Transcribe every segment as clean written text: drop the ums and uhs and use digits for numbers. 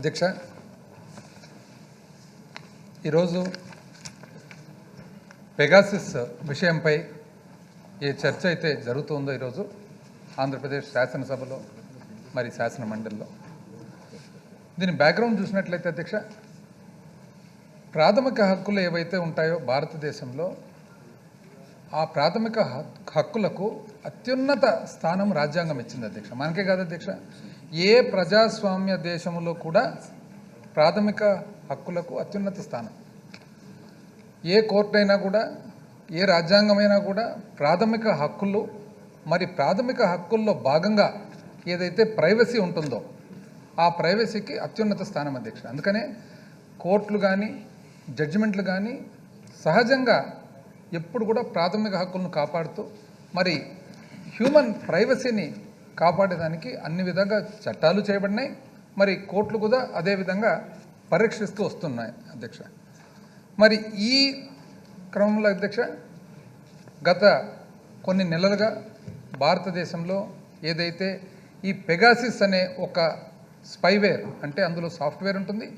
అధ్యక్ష, ఈరోజు పెగాసిస్ విషయంపై ఏ చర్చ అయితే జరుగుతుందో ఈరోజు ఆంధ్రప్రదేశ్ శాసనసభలో మరి శాసన మండలిలో దీని బ్యాక్గ్రౌండ్ చూసినట్లయితే అధ్యక్ష, ప్రాథమిక హక్కులు ఏవైతే ఉంటాయో భారతదేశంలో ఆ ప్రాథమిక హక్కులకు అత్యున్నత స్థానం రాజ్యాంగం ఇచ్చింది అధ్యక్ష. మనకే కాదు అధ్యక్ష, ఏ ప్రజాస్వామ్య దేశంలో కూడా ప్రాథమిక హక్కులకు అత్యున్నత స్థానం. ఏ కోర్టు అయినా కూడా, ఏ రాజ్యాంగమైనా కూడా ప్రాథమిక హక్కులు, మరి ప్రాథమిక హక్కుల్లో భాగంగా ఏదైతే ప్రైవసీ ఉంటుందో ఆ ప్రైవసీకి అత్యున్నత స్థానం అధ్యక్ష. అందుకనే కోర్టులు కానీ జడ్జిమెంట్లు కానీ సహజంగా ఎప్పుడు కూడా ప్రాథమిక హక్కులను కాపాడుతూ మరి హ్యూమన్ ప్రైవసీని కాపాడేదానికి అన్ని విధంగా చట్టాలు చేయబడినాయి. మరి కోర్టులు కూడా అదేవిధంగా పరీక్షిస్తూ వస్తున్నాయి అధ్యక్ష. మరి ఈ క్రమంలో అధ్యక్ష, గత కొన్ని నెలలుగా భారతదేశంలో ఏదైతే ఈ పెగాసిస్ అనే ఒక స్పైవేర్, అంటే అందులో సాఫ్ట్వేర్ ఉంటుంది,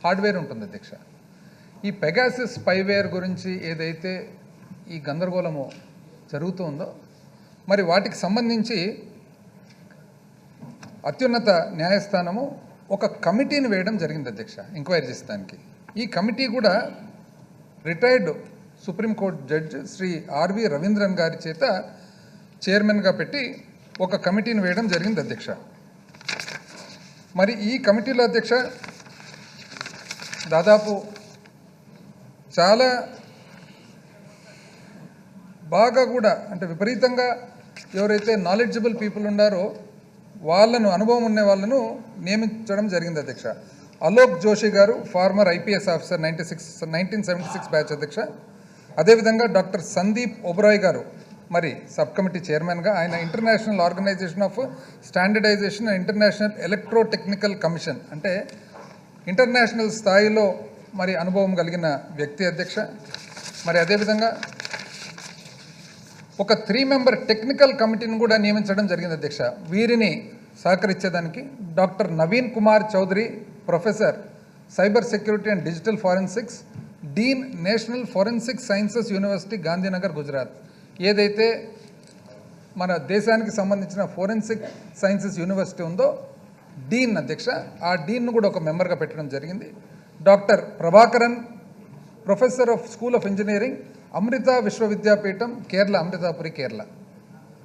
హార్డ్వేర్ ఉంటుంది అధ్యక్ష. ఈ పెగాసిస్ స్పైవేర్ గురించి ఏదైతే ఈ గందరగోళము జరుగుతుందో మరి వాటికి సంబంధించి అత్యున్నత న్యాయస్థానము ఒక కమిటీని వేయడం జరిగింది అధ్యక్ష, ఎంక్వైరీ చేసేదానికి. ఈ కమిటీ కూడా retired supreme court judge Shri R V Ravindran గారి చేత చైర్మన్గా పెట్టి ఒక కమిటీని వేయడం జరిగింది అధ్యక్ష. మరి ఈ కమిటీలో అధ్యక్ష దాదాపు చాలా బాగా కూడా, అంటే విపరీతంగా ఎవరైతే నాలెడ్జబుల్ పీపుల్ ఉన్నారో వాళ్ళను, అనుభవం ఉన్న వాళ్ళను నియమించడం జరిగింది అధ్యక్ష. అలోక్ జోషి గారు, ఫార్మర్ ఐపీఎస్ ఆఫీసర్, 1976 బ్యాచ్ అధ్యక్ష. అదేవిధంగా డాక్టర్ సందీప్ ఒబరాయ్ గారు మరి సబ్ కమిటీ చైర్మన్గా, ఆయన international organisation of standardisation and international electrotechnical commission, అంటే ఇంటర్నేషనల్ స్థాయిలో మరి అనుభవం కలిగిన వ్యక్తి అధ్యక్ష. మరి అదేవిధంగా ఒక 3 మెంబర్ టెక్నికల్ కమిటీని కూడా నియమించడం జరిగింది అధ్యక్ష. వీరిని సహకరించేదానికి doctor Naveen Kumar Chaudhary, professor cyber security and digital forensics, dean national forensic sciences university Gandhinagar Gujarat, ఏదైతే మన దేశానికి సంబంధించిన ఫోరెన్సిక్ సైన్సెస్ యూనివర్సిటీ ఉందో డీన్ అధ్యక్ష, ఆ డీన్ను కూడా ఒక మెంబర్గా పెట్టడం జరిగింది. Doctor Prabhakaran, professor of school of engineering, Amrita Vishwa Vidyapeetham, Kerala, Amritapuri, Kerala.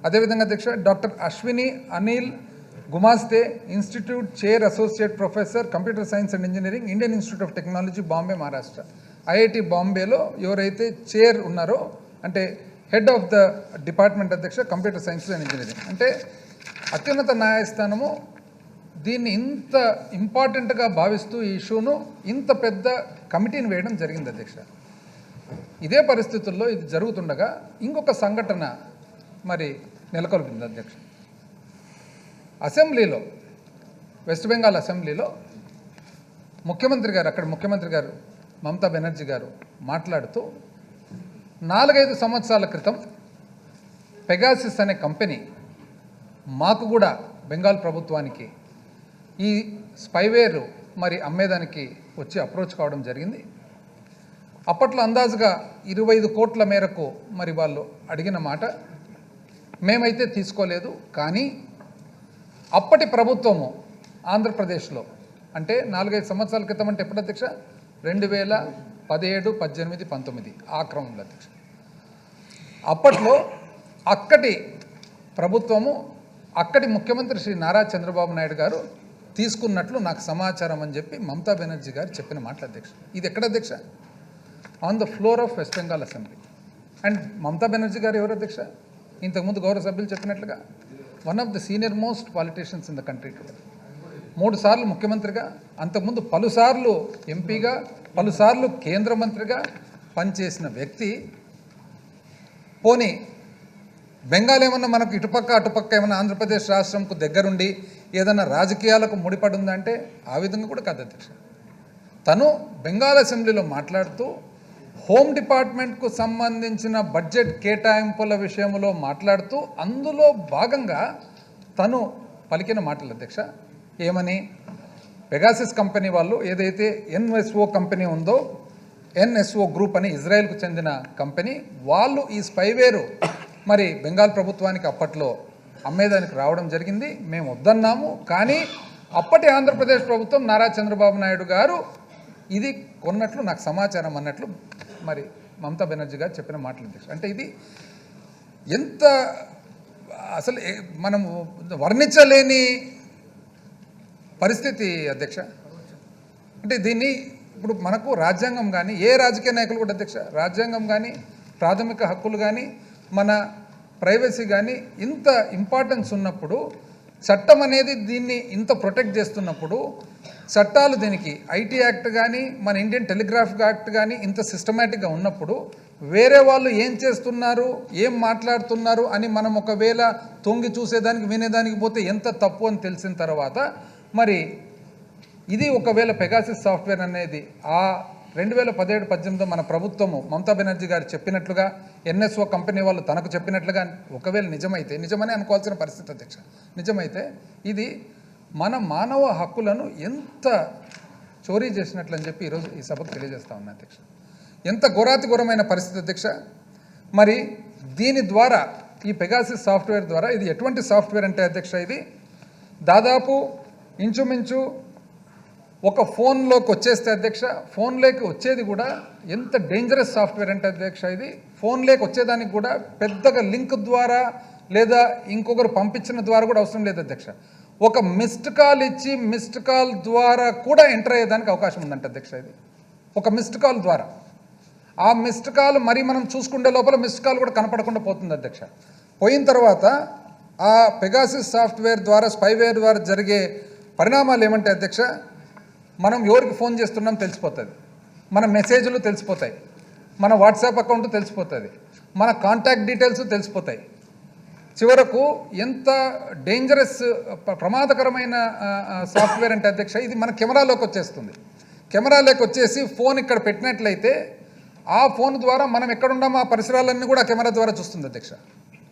అదేవిధంగా అధ్యక్ష doctor Ashwini Anil Gumaste, institute chair associate professor computer science and engineering, Indian institute of technology, Bombay, Maharashtra. IIT బాంబేలో ఎవరైతే చైర్ ఉన్నారో, అంటే హెడ్ ఆఫ్ ద డిపార్ట్మెంట్ అధ్యక్ష, కంప్యూటర్ సైన్స్ అండ్ ఇంజనీరింగ్. అంటే అత్యున్నత న్యాయస్థానము దీన్ని ఇంత ఇంపార్టెంట్గా భావిస్తూ ఈ ఇష్యూను ఇంత పెద్ద కమిటీని వేయడం జరిగింది అధ్యక్ష. ఇదే పరిస్థితుల్లో ఇది జరుగుతుండగా ఇంకొక సంఘటన మరి నెలకొల్పింది అధ్యక్ష. అసెంబ్లీలో, వెస్ట్ బెంగాల్ అసెంబ్లీలో ముఖ్యమంత్రి గారు, అక్కడ ముఖ్యమంత్రి గారు మమతా బెనర్జీ గారు మాట్లాడుతూ 4-5 సంవత్సరాల క్రితం పెగాసిస్ అనే కంపెనీ మాకు కూడా బెంగాల్ ప్రభుత్వానికి ఈ స్పైవేర్ మరి అమ్మేదానికి వచ్చి అప్రోచ్ కావడం జరిగింది. అప్పట్లో అందాజుగా 25 కోట్ల మేరకు మరి వాళ్ళు అడిగిన మాట మేమైతే తీసుకోలేదు. కానీ అప్పటి ప్రభుత్వము ఆంధ్రప్రదేశ్లో, అంటే 4-5 సంవత్సరాల క్రితం అంటే ఎప్పుడు అధ్యక్ష, 2017, 18, 19 ఆ క్రమంలో అధ్యక్ష, అప్పట్లో అక్కడి ప్రభుత్వము, అక్కడి ముఖ్యమంత్రి శ్రీ నారా చంద్రబాబు నాయుడు గారు తీసుకున్నట్లు నాకు సమాచారం అని చెప్పి మమతా బెనర్జీ గారు చెప్పిన మాటలు అధ్యక్ష. ఇది ఎక్కడ అధ్యక్ష? On the floor of west Bengal assembly. And Mamata Banerjee గారు ఎవరు అధ్యక్ష? ఇంతకుముందు గౌరవ సభ్యులు చెప్పినట్లుగా one of the senior most politicians in the country today. 3 సార్లు ముఖ్యమంత్రిగా, అంతకుముందు పలుసార్లు ఎంపీగా, పలుసార్లు కేంద్ర మంత్రిగా పనిచేసిన వ్యక్తి. పోనీ బెంగాల్ ఏమన్నా మనకు ఇటుపక్క అటుపక్క ఏమన్నా ఆంధ్రప్రదేశ్ రాష్ట్రంకు దగ్గరుండి ఏదన్నా రాజకీయాలకు ముడిపడి ఉందంటే ఆ విధంగా కూడా కాదు అధ్యక్ష. తను బెంగాల్ అసెంబ్లీలో మాట్లాడుతూ హోమ్ డిపార్ట్మెంట్కు సంబంధించిన బడ్జెట్ కేటాయింపుల విషయంలో మాట్లాడుతూ అందులో భాగంగా తను పలికిన మాటలు అధ్యక్ష. ఏమని? పెగాసిస్ కంపెనీ వాళ్ళు ఏదైతే ఎన్ఎస్ఓ కంపెనీ ఉందో, ఎన్ఎస్ఓ గ్రూప్ అని ఇజ్రాయెల్కు చెందిన కంపెనీ, వాళ్ళు ఈ స్పైవేరు మరి బెంగాల్ ప్రభుత్వానికి అప్పట్లో అమ్మేదానికి రావడం జరిగింది. మేము వద్దన్నాము. కానీ అప్పటి ఆంధ్రప్రదేశ్ ప్రభుత్వం నారా చంద్రబాబు నాయుడు గారు ఇది కొన్నట్లు నాకు సమాచారం అన్నట్లు మరి మమతా బెనర్జీ గారు చెప్పిన మాటలు అధ్యక్ష. అంటే ఇది ఎంత అసలు మనం వర్ణించలేని పరిస్థితి అధ్యక్ష. అంటే దీన్ని ఇప్పుడు మనకు రాజ్యాంగం కానీ ఏ రాజకీయ నాయకులు కూడా అధ్యక్ష, రాజ్యాంగం కానీ ప్రాథమిక హక్కులు కానీ మన ప్రైవసీ కానీ ఇంత ఇంపార్టెన్స్ ఉన్నప్పుడు, చట్టం అనేది దీన్ని ఇంత ప్రొటెక్ట్ చేస్తున్నప్పుడు, చట్టాలు దీనికి ఐటీ యాక్ట్ కానీ మన ఇండియన్ టెలిగ్రాఫ్ యాక్ట్ కానీ ఇంత సిస్టమేటిక్గా ఉన్నప్పుడు వేరే వాళ్ళు ఏం చేస్తున్నారు, ఏం మాట్లాడుతున్నారు అని మనం ఒకవేళ తొంగి చూసేదానికి వినేదానికి పోతే ఎంత తప్పు అని తెలిసిన తర్వాత మరి ఇది ఒకవేళ పెగాసిస్ సాఫ్ట్వేర్ అనేది ఆ 2017-18 మన ప్రభుత్వము మమతా బెనర్జీ గారు చెప్పినట్లుగా ఎన్ఎస్ఓ కంపెనీ వాళ్ళు తనకు చెప్పినట్లుగా ఒకవేళ నిజమైతే, నిజమని అనుకోవాల్సిన పరిస్థితి అధ్యక్ష, నిజమైతే ఇది మన మానవ హక్కులను ఎంత చోరీ చేసినట్లని చెప్పి ఈరోజు ఈ సభకు తెలియజేస్తా ఉన్నా అధ్యక్ష. ఎంత ఘోరాతిఘోరమైన పరిస్థితి అధ్యక్ష. మరి దీని ద్వారా ఈ పెగాసిస్ సాఫ్ట్వేర్ ద్వారా ఇది ఎటువంటి సాఫ్ట్వేర్ అంటే అధ్యక్ష, ఇది దాదాపు ఇంచుమించు ఒక ఫోన్లోకి వచ్చేస్తే అధ్యక్ష, ఫోన్లోకి వచ్చేది కూడా ఎంత డేంజరస్ సాఫ్ట్వేర్ అంటే అధ్యక్ష, ఇది ఫోన్లోకి వచ్చేదానికి కూడా పెద్దగా లింక్ ద్వారా లేదా ఇంకొకరు పంపించిన ద్వారా కూడా అవసరం లేదు అధ్యక్ష. ఒక మిస్డ్ కాల్ ఇచ్చి మిస్డ్ కాల్ ద్వారా కూడా ఎంటర్ అయ్యేదానికి అవకాశం ఉందంట అధ్యక్ష. ఇది ఒక మిస్డ్ కాల్ ద్వారా, ఆ మిస్డ్ కాల్ మరి మనం చూసుకునే లోపల మిస్డ్ కాల్ కూడా కనపడకుండా పోతుంది అధ్యక్ష. పోయిన తర్వాత ఆ పెగాసిస్ సాఫ్ట్వేర్ ద్వారా, స్పైవేర్ ద్వారా జరిగే పరిణామాలు ఏమంటే అధ్యక్ష, మనం ఎవరికి ఫోన్ చేస్తున్నాం తెలిసిపోతుంది, మన మెసేజ్లు తెలిసిపోతాయి, మన వాట్సాప్ అకౌంట్ తెలిసిపోతుంది, మన కాంటాక్ట్ డీటెయిల్స్ తెలిసిపోతాయి. చివరకు ఎంత డేంజరస్ ప్రమాదకరమైన సాఫ్ట్వేర్ అంటే అధ్యక్ష, ఇది మన కెమెరాలోకి వచ్చేస్తుంది. కెమెరాలోకి వచ్చేసి ఫోన్ ఇక్కడ పెట్టినట్లయితే ఆ ఫోన్ ద్వారా మనం ఎక్కడున్నామో ఆ పరిసరాలన్నీ కూడా కెమెరా ద్వారా చూస్తుంది అధ్యక్ష.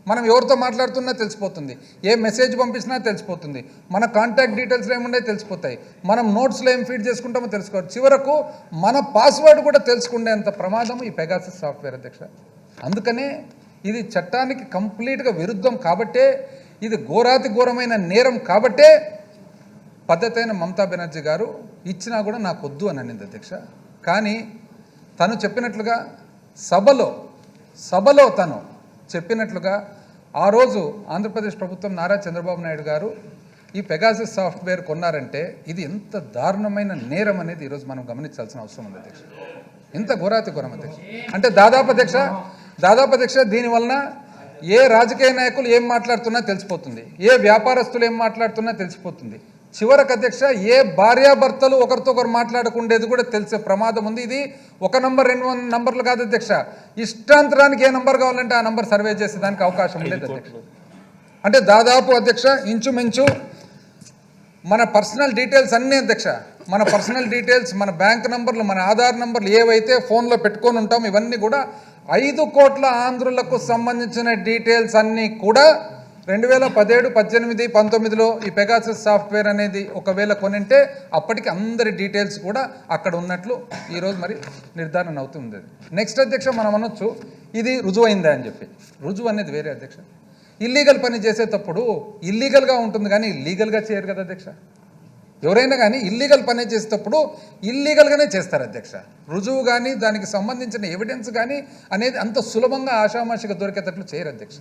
మనం ఎవరితో మాట్లాడుతున్నా తెలిసిపోతుంది, ఏ మెసేజ్ పంపించినా తెలిసిపోతుంది, మన కాంటాక్ట్ డీటెయిల్స్ ఏముండే తెలిసిపోతాయి, మనం నోట్స్లో ఏం ఫీడ్ చేసుకుంటామో తెలుసుకోవచ్చు, చివరకు మన పాస్వర్డ్ కూడా తెలుసుకునేంత ప్రమాదం ఈ పెగాసిస్ సాఫ్ట్వేర్ అధ్యక్ష. అందుకనే ఇది చట్టానికి కంప్లీట్గా విరుద్ధం కాబట్టే, ఇది ఘోరాతి ఘోరమైన నేరం కాబట్టే పద్ధతి అయిన మమతా బెనర్జీ గారు ఇచ్చినా కూడా నాకు వద్దు అని అనింది అధ్యక్ష. కానీ తను చెప్పినట్లుగా సభలో తను చెప్పినట్లుగా ఆ రోజు ఆంధ్రప్రదేశ్ ప్రభుత్వం నారా చంద్రబాబు నాయుడు గారు ఈ పెగాసిస్ సాఫ్ట్వేర్ కొన్నారంటే ఇది ఎంత దారుణమైన నేరం అనేది ఈరోజు మనం గమనించాల్సిన అవసరం ఉంది అధ్యక్ష. ఎంత ఘోరాతి ఘోరం అధ్యక్ష. అంటే దాదాపు అధ్యక్ష దీనివలన ఏ రాజకీయ నాయకులు ఏం మాట్లాడుతున్నా తెలిసిపోతుంది, ఏ వ్యాపారస్తులు ఏం మాట్లాడుతున్నా తెలిసిపోతుంది, చివరకు అధ్యక్ష ఏ భార్యాభర్తలు ఒకరితో ఒకరు మాట్లాడకుండేది కూడా తెలిసే ప్రమాదం ఉంది. ఇది 1 నంబర్ 2 నంబర్లు కాదు అధ్యక్ష, ఇష్టాంతరానికి ఏ నంబర్ కావాలంటే ఆ నంబర్ సర్వే చేసేదానికి అవకాశం లేదు అధ్యక్ష. అంటే దాదాపు అధ్యక్ష ఇంచుమించు మన పర్సనల్ డీటెయిల్స్ అన్నీ అధ్యక్ష, మన పర్సనల్ డీటెయిల్స్, మన బ్యాంక్ నంబర్లు, మన ఆధార్ నంబర్లు ఏవైతే ఫోన్లో పెట్టుకొని ఉంటాం ఇవన్నీ కూడా 5 కోట్ల ఆంధ్రులకు సంబంధించిన డీటెయిల్స్ అన్నీ కూడా 2017, 18, 19లో ఈ పెగాసిస్ సాఫ్ట్వేర్ అనేది ఒకవేళ కొనింటే అప్పటికి అందరి డీటెయిల్స్ కూడా అక్కడ ఉన్నట్లు ఈరోజు మరి నిర్ధారణ అవుతుంది. నెక్స్ట్ అధ్యక్ష మనం అనొచ్చు ఇది రుజువైందా అని చెప్పి. రుజువు అనేది వేరే అధ్యక్ష. ఇల్లీగల్ పని చేసేటప్పుడు ఇల్లీగల్గా ఉంటుంది కానీ లీగల్గా చేయరు కదా అధ్యక్ష. ఎవరైనా కానీ ఇల్లీగల్ పని చేసేటప్పుడు ఇల్లీగల్గానే చేస్తారు అధ్యక్ష. రుజువు కానీ దానికి సంబంధించిన ఎవిడెన్స్ కానీ అనేది అంత సులభంగా ఆషామాషిగా దొరికేటట్లు చేయరు అధ్యక్ష.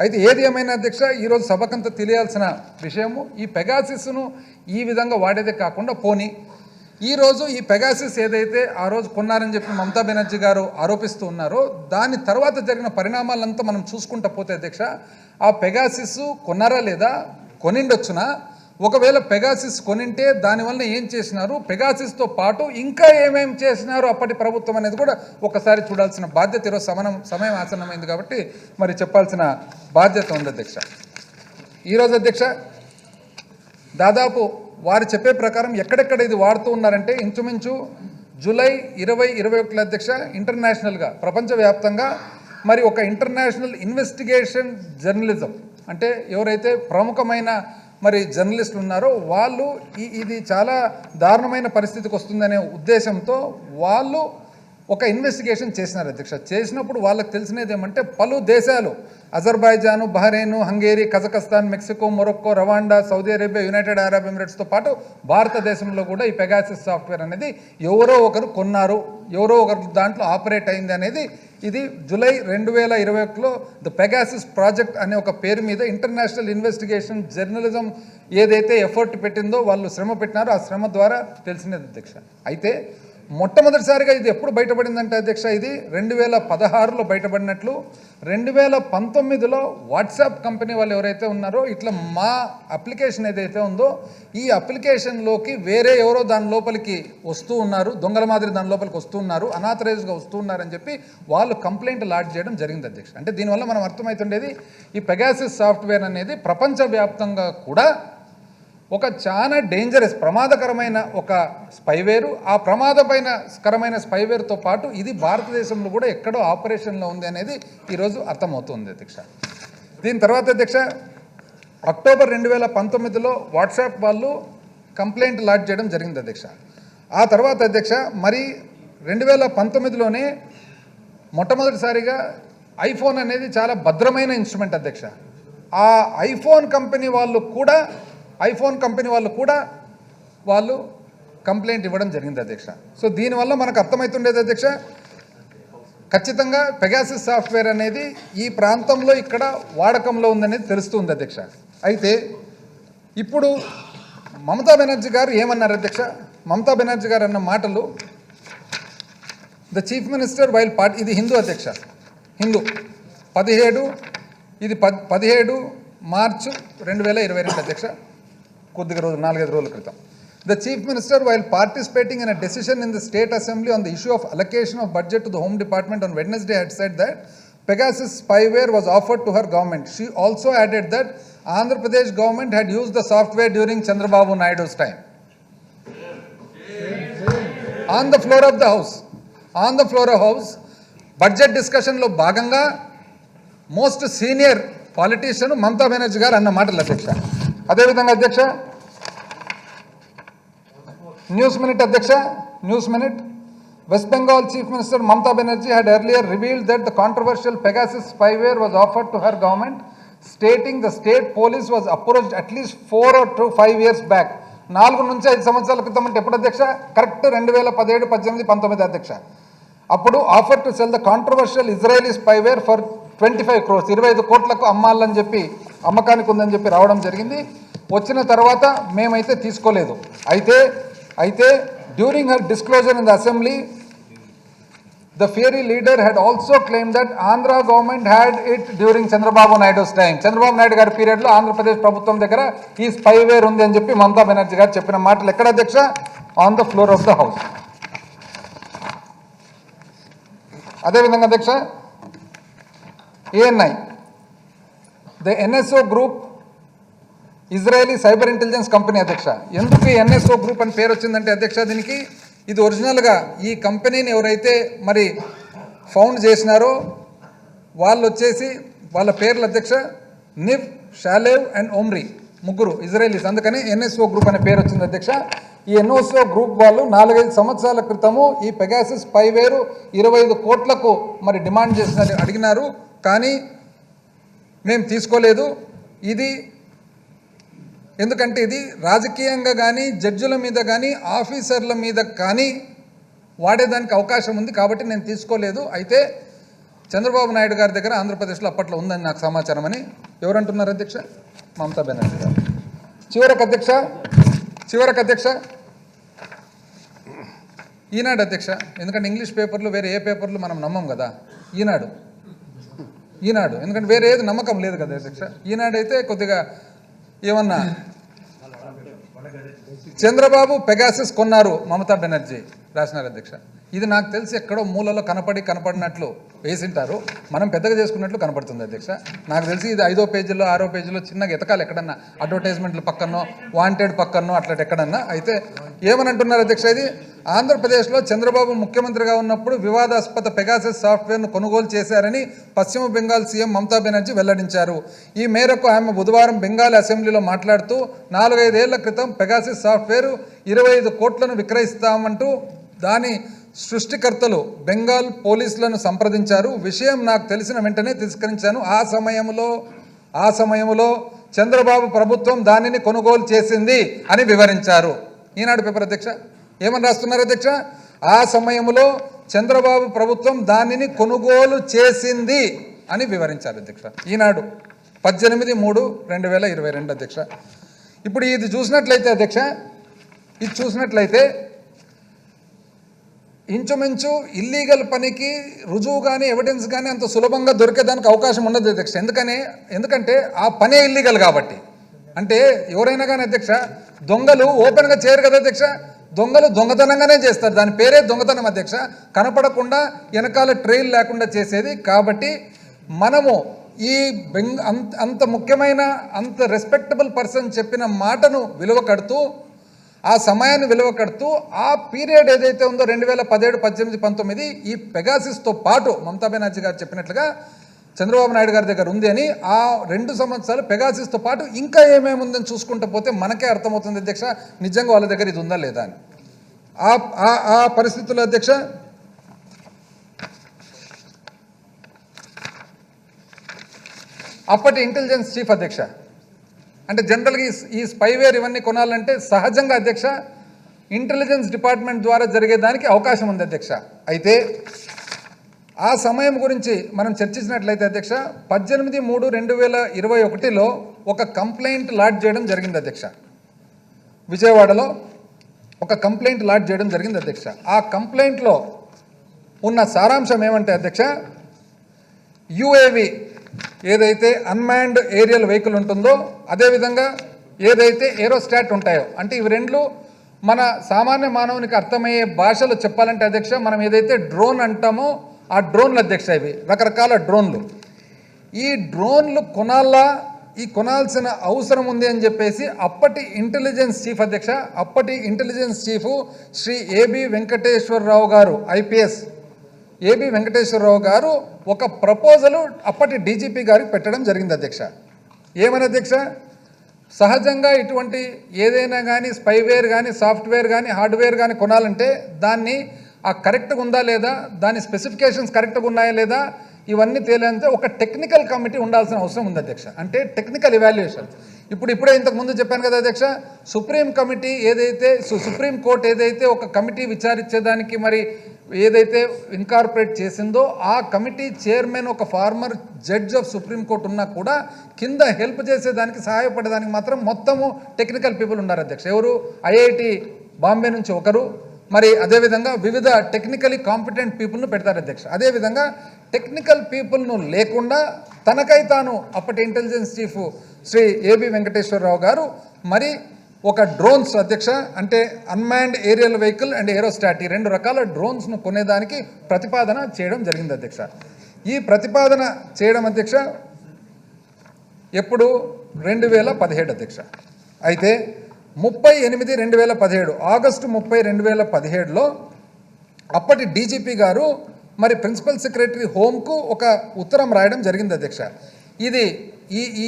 అయితే ఏది ఏమైనా అధ్యక్ష ఈరోజు సభకంతా తెలియాల్సిన విషయము, ఈ పెగాసిస్ను ఈ విధంగా వాడేదే కాకుండా పోనీ ఈరోజు ఈ పెగాసిస్ ఏదైతే ఆ రోజు కొన్నారని చెప్పి మమతా బెనర్జీ గారు ఆరోపిస్తూ ఉన్నారో దాని తర్వాత జరిగిన పరిణామాలంతా మనం చూసుకుంటూ పోతే అధ్యక్ష, ఆ పెగాసిస్ కొన్నారా లేదా, కొనిండొచ్చునా, ఒకవేళ పెగాసిస్ కొనింటే దానివల్ల ఏం చేసినారు, పెగాసిస్తో పాటు ఇంకా ఏమేమి చేసినారు అప్పటి ప్రభుత్వం అనేది కూడా ఒకసారి చూడాల్సిన బాధ్యత ఈరోజు సమయం ఆసన్నమైంది కాబట్టి మరి చెప్పాల్సిన బాధ్యత ఉంది అధ్యక్ష. ఈరోజు అధ్యక్ష దాదాపు వారు చెప్పే ప్రకారం ఎక్కడెక్కడ ఇది వాడుతూ ఉన్నారంటే ఇంచుమించు జూలై 2021 అధ్యక్ష ఇంటర్నేషనల్గా ప్రపంచవ్యాప్తంగా మరి ఒక ఇంటర్నేషనల్ ఇన్వెస్టిగేషన్ జర్నలిజం అంటే ఎవరైతే ప్రముఖమైన మరి జర్నలిస్టులు ఉన్నారో వాళ్ళు ఇది చాలా దారుణమైన పరిస్థితికి వస్తుందనే ఉద్దేశంతో వాళ్ళు ఒక ఇన్వెస్టిగేషన్ చేసినారు అధ్యక్ష. చేసినప్పుడు వాళ్ళకి తెలిసినది ఏమంటే పలు దేశాలు Azerbaijan, Bahrain, Hungary, Kazakhstan, Mexico, Morocco, Rwanda, Saudi Arabia, United Arab ఎమిరేట్స్తో పాటు భారతదేశంలో కూడా ఈ పెగాసిస్ సాఫ్ట్వేర్ అనేది ఎవరో ఒకరు కొన్నారు, ఎవరో ఒకరు దాంట్లో ఆపరేట్ అయింది అనేది ఇది జూలై 2021లో ద పెగాసిస్ ప్రాజెక్ట్ అనే ఒక పేరు మీద ఇంటర్నేషనల్ ఇన్వెస్టిగేషన్ జర్నలిజం ఏదైతే ఎఫర్ట్ పెట్టిందో వాళ్ళు శ్రమ పెట్టినారో ఆ శ్రమ ద్వారా తెలిసినది అధ్యక్ష. అయితే మొట్టమొదటిసారిగా ఇది ఎప్పుడు బయటపడిందంటే అధ్యక్ష, ఇది 2016లో బయటపడినట్లు 2019లో వాట్సాప్ కంపెనీ వాళ్ళు ఎవరైతే ఉన్నారో ఇట్లా మా అప్లికేషన్ ఏదైతే ఉందో ఈ అప్లికేషన్లోకి వేరే ఎవరో దాని లోపలికి వస్తూ ఉన్నారు, దొంగల మాదిరి దాని లోపలికి వస్తూ ఉన్నారు, అనాథరైజ్గా వస్తూ ఉన్నారని చెప్పి వాళ్ళు కంప్లైంట్ లాడ్జ్ చేయడం జరిగింది అధ్యక్ష. అంటే దీనివల్ల మనం అర్థమవుతుండేది ఈ పెగాసిస్ సాఫ్ట్వేర్ అనేది ప్రపంచవ్యాప్తంగా కూడా ఒక చాలా డేంజరస్ ప్రమాదకరమైన ఒక స్పైవేరు, ఆ ప్రమాదకరమైన స్పైవేర్తో పాటు ఇది భారతదేశంలో కూడా ఎక్కడో ఆపరేషన్లో ఉంది అనేది ఈరోజు అర్థమవుతుంది అధ్యక్ష. దీని తర్వాత అధ్యక్ష అక్టోబర్ 2019లో వాట్సాప్ వాళ్ళు కంప్లైంట్ లాడ్జ్ చేయడం జరిగింది అధ్యక్ష. ఆ తర్వాత అధ్యక్ష మరి 2019లోనే మొట్టమొదటిసారిగా ఐఫోన్ అనేది చాలా భద్రమైన ఇన్స్ట్రుమెంట్ అధ్యక్ష. ఆ ఐఫోన్ కంపెనీ వాళ్ళు కూడా వాళ్ళు కంప్లైంట్ ఇవ్వడం జరిగింది అధ్యక్ష. సో దీనివల్ల మనకు అర్థమవుతుండేది అధ్యక్ష, ఖచ్చితంగా పెగాసిస్ సాఫ్ట్వేర్ అనేది ఈ ప్రాంతంలో ఇక్కడ వాడకంలో ఉందనేది తెలుస్తుంది అధ్యక్ష. అయితే ఇప్పుడు మమతా బెనర్జీ గారు ఏమన్నారు అధ్యక్ష? మమతా బెనర్జీ గారు అన్న మాటలు the chief minister while part, ఇది హిందూ అధ్యక్ష, హిందూ 17 మార్చు 2022 అధ్యక్ష, కొద్దిగా రోజులు 4-5 రోజుల క్రితం. The Chief Minister, while participating in a decision in the State Assembly on the issue of allocation of budget to the Home Department on Wednesday, had said that Pegasus spyware was offered to her government. She also added that Andhra Pradesh government had used the software during Chandrababu Naidu's time. On the floor of the House, budget discussion lo bhaganga most senior politician Mamata Banerjee garu anna maatalu adhyaksha. అదే విధంగా అధ్యక్ష news minute west Bengal chief minister Mamata Banerjee had earlier revealed that the controversial Pegasus spyware was offered to her government, stating the state police was approached at least 4 or 5 years back. 4 నుంచి 5 సంవత్సరాల క్రితం అంటే ఎప్పుడు అధ్యక్ష? Correct 2017, 18, 19 అధ్యక్ష. అప్పుడు offer to cell the controversial Israeli spyware for 25 crores 25 కోట్లకు అమ్మాలని చెప్పి అమ్మకానికి ఉందని చెప్పి రావడం జరిగింది. వచ్చిన తర్వాత మేమైతే తీసుకోలేదు. అయితే during her disclosure in the assembly the ఫియరీ leader had also claim that Andhra government had it during Chandrababu Naidu's time. Chandrababu Naidu గారి పీరియడ్లో ఆంధ్రప్రదేశ్ ప్రభుత్వం దగ్గర ఈ స్పైవేర్ ఉంది అని చెప్పి మమతా బెనర్జీ గారు చెప్పిన మాటలు ఎక్కడ అధ్యక్ష? On the floor of the house. అదేవిధంగా అధ్యక్ష ANI, the NSO group, Israeli cyber intelligence company అధ్యక్ష. ఎందుకు ఈ NSO గ్రూప్ అని పేరు వచ్చిందంటే అధ్యక్ష దీనికి ఇది ఒరిజినల్గా ఈ కంపెనీని ఎవరైతే మరి ఫౌండ్ చేసినారో వాళ్ళు వచ్చేసి వాళ్ళ పేర్లు అధ్యక్ష నివ్, షాలేవ్ అండ్ ఓమ్రీ, ముగ్గురు ఇజ్రాయలీస్, అందుకని NSO గ్రూప్ అనే పేరు వచ్చింది అధ్యక్ష. ఈ NSO గ్రూప్ వాళ్ళు 4-5 సంవత్సరాల క్రితము ఈ పెగాసిస్ స్పైవేర్ 25 కోట్లకు మరి డిమాండ్ చేసినారు, అడిగినారు, కానీ మేము తీసుకోలేదు. ఇది ఎందుకంటే ఇది రాజకీయంగా కానీ జడ్జిల మీద కానీ ఆఫీసర్ల మీద కానీ వాడేదానికి అవకాశం ఉంది కాబట్టి నేను తీసుకోలేదు. అయితే చంద్రబాబు నాయుడు గారి దగ్గర ఆంధ్రప్రదేశ్లో అప్పట్లో ఉందని నాకు సమాచారం అని ఎవరంటున్నారు అధ్యక్ష? మమతా బెనర్జీ గారు. చివరకు అధ్యక్ష ఈనాడు అధ్యక్ష, ఎందుకంటే ఇంగ్లీష్ పేపర్లు వేరే ఏ పేపర్లు మనం నమ్మం కదా, ఈనాడు ఎందుకంటే వేరే ఏది నమ్మకం లేదు కదా అధ్యక్ష. ఈనాడు అయితే కొద్దిగా ఏమన్నా చంద్రబాబు పెగాసిస్ కొన్నారు మమతా బెనర్జీ రాసినారు అధ్యక్ష. ఇది నాకు తెలిసి ఎక్కడో మూలలో కనపడినట్లు వేసింటారు, మనం పెద్దగా చేసుకున్నట్లు కనపడుతుంది అధ్యక్ష. నాకు తెలిసి ఇది 5వ పేజీలో 6వ పేజీలో చిన్నగా ఎతకాలి ఎక్కడన్నా, అడ్వర్టైజ్మెంట్లు పక్కనో వాంటెడ్ పక్కనో అట్లా ఎక్కడన్నా. అయితే ఏమని అంటున్నారు అధ్యక్ష? ఇది ఆంధ్రప్రదేశ్లో చంద్రబాబు ముఖ్యమంత్రిగా ఉన్నప్పుడు వివాదాస్పద పెగాసస్ సాఫ్ట్వేర్ను కొనుగోలు చేశారని పశ్చిమ బెంగాల్ సీఎం మమతా బెనర్జీ వెల్లడించారు. ఈ మేరకు ఆమె బుధవారం బెంగాల్ అసెంబ్లీలో మాట్లాడుతూ 4-5 ఏళ్ల క్రితం పెగాసస్ సాఫ్ట్వేర్ 25 కోట్లను విక్రయిస్తామంటూ దాని సృష్టికర్తలు బెంగాల్ పోలీసులను సంప్రదించారు. విషయం నాకు తెలిసిన వెంటనే తిరస్కరించాను. ఆ సమయంలో చంద్రబాబు ప్రభుత్వం దానిని కొనుగోలు చేసింది అని వివరించారు. ఈనాడు పేపర్ అధ్యక్ష ఏమని రాస్తున్నారు అధ్యక్ష? ఆ సమయంలో చంద్రబాబు ప్రభుత్వం దానిని కొనుగోలు చేసింది అని వివరించారు అధ్యక్ష. ఈనాడు 18/3/2022 అధ్యక్ష. ఇప్పుడు ఇది చూసినట్లయితే అధ్యక్ష, ఇది చూసినట్లయితే ఇంచుమించు ఇల్లీగల్ పనికి రుజువు కానీ ఎవిడెన్స్ కానీ అంత సులభంగా దొరికేదానికి అవకాశం ఉండదు అధ్యక్ష. ఎందుకంటే ఆ పనే ఇల్లీగల్ కాబట్టి. అంటే ఎవరైనా కానీ అధ్యక్ష దొంగలు ఓపెన్గా చేయరు కదా అధ్యక్ష, దొంగలు దొంగతనంగానే చేస్తారు. దాని పేరే దొంగతనం అధ్యక్ష, కనపడకుండా వెనకాల ట్రైల్ లేకుండా చేసేది. కాబట్టి మనము ఈ అంత ముఖ్యమైన అంత రెస్పెక్టబుల్ పర్సన్ చెప్పిన మాటను విలువ కడుతూ, ఆ సమయాన్ని విలువ కడుతూ, ఆ పీరియడ్ ఏదైతే ఉందో 2017, 18, 19 ఈ పెగాసిస్తో పాటు మమతా బెనర్జీ గారు చెప్పినట్లుగా చంద్రబాబు నాయుడు గారి దగ్గర ఉంది అని, ఆ 2 సంవత్సరాలు పెగాసిస్తో పాటు ఇంకా ఏమేమి ఉందని చూసుకుంటూ పోతే మనకే అర్థమవుతుంది అధ్యక్ష నిజంగా వాళ్ళ దగ్గర ఇది ఉందా లేదా అని. ఆ పరిస్థితుల్లో అధ్యక్ష అప్పటి ఇంటెలిజెన్స్ చీఫ్ అధ్యక్ష, అంటే జనరల్గా ఈ స్పైవేర్ ఇవన్నీ కొనాలంటే సహజంగా అధ్యక్ష ఇంటెలిజెన్స్ డిపార్ట్మెంట్ ద్వారా జరిగేదానికి అవకాశం ఉంది అధ్యక్ష. అయితే ఆ సమయం గురించి మనం చర్చించినట్లయితే అధ్యక్ష 18/3/2021లో ఒక కంప్లైంట్ లాడ్జ్ చేయడం జరిగింది అధ్యక్ష. విజయవాడలో ఒక కంప్లైంట్ లాడ్జ్ చేయడం జరిగింది అధ్యక్ష. ఆ కంప్లైంట్లో ఉన్న సారాంశం ఏమంటే అధ్యక్ష, యుఏవి ఏదైతే అన్మాన్డ్ ఏరియల్ వెహికల్ ఉంటుందో, అదేవిధంగా ఏదైతే ఏరోస్టాట్ ఉంటాయో, అంటే ఇవి రెండు మన సామాన్య మానవునికి అర్థమయ్యే భాషలో చెప్పాలంటే అధ్యక్ష మనం ఏదైతే డ్రోన్ అంటామో ఆ డ్రోన్లు అధ్యక్ష, ఇవి రకరకాల డ్రోన్లు. ఈ డ్రోన్లు కొనాల్సిన అవసరం ఉంది అని చెప్పేసి అప్పటి ఇంటెలిజెన్స్ చీఫ్ అధ్యక్ష, అప్పటి intelligence chief Shri A B Venkateswara Rao గారు, ఐపీఎస్ ఏబి వెంకటేశ్వరరావు గారు ఒక ప్రపోజలు అప్పటి డీజీపీ గారికి పెట్టడం జరిగింది అధ్యక్ష. ఏమని అధ్యక్ష, సహజంగా ఇటువంటి ఏదైనా కానీ స్పైవేర్ కానీ సాఫ్ట్వేర్ కానీ హార్డ్వేర్ కానీ కొనాలంటే దాన్ని ఆ కరెక్ట్గా ఉందా లేదా, దాని స్పెసిఫికేషన్స్ కరెక్ట్గా ఉన్నాయా లేదా, ఇవన్నీ తేలంటే ఒక టెక్నికల్ కమిటీ ఉండాల్సిన అవసరం ఉంది అధ్యక్ష. అంటే టెక్నికల్ ఇవాల్యుయేషన్. ఇప్పుడే ఇంతకుముందు చెప్పాను కదా అధ్యక్ష, సుప్రీం కోర్ట్ ఏదైతే ఒక కమిటీ విచారించేదానికి మరి ఏదైతే ఇన్కార్పొరేట్ చేసిందో, ఆ కమిటీ చైర్మన్ ఒక former judge of supreme court ఉన్నా కూడా కింద హెల్ప్ చేసేదానికి సహాయపడేదానికి మాత్రం మొత్తము టెక్నికల్ పీపుల్ ఉన్నారు అధ్యక్ష. ఎవరు? ఐఐటి బాంబే నుంచి ఒకరు, మరి అదేవిధంగా వివిధ టెక్నికలీ కాంపిటెంట్ పీపుల్ను పెడతారు అధ్యక్ష. అదేవిధంగా టెక్నికల్ పీపుల్ను లేకుండా తనకై తాను అప్పటి intelligence chief Shri A B Venkateswara Rao గారు మరి ఒక డ్రోన్స్ అధ్యక్ష, అంటే unmanned aerial vehicle and aerostat, ఈ 2 రకాల డ్రోన్స్ను కొనేదానికి ప్రతిపాదన చేయడం జరిగింది అధ్యక్ష. ఈ ప్రతిపాదన చేయడం అధ్యక్ష ఎప్పుడు 2017 అధ్యక్ష. అయితే 30/8/2017 ఆగస్టు 30, 2017లో అప్పటి డీజీపీ గారు మరి ప్రిన్సిపల్ సెక్రటరీ హోమ్కు ఒక ఉత్తరం రాయడం జరిగింది అధ్యక్ష. ఇది ఈ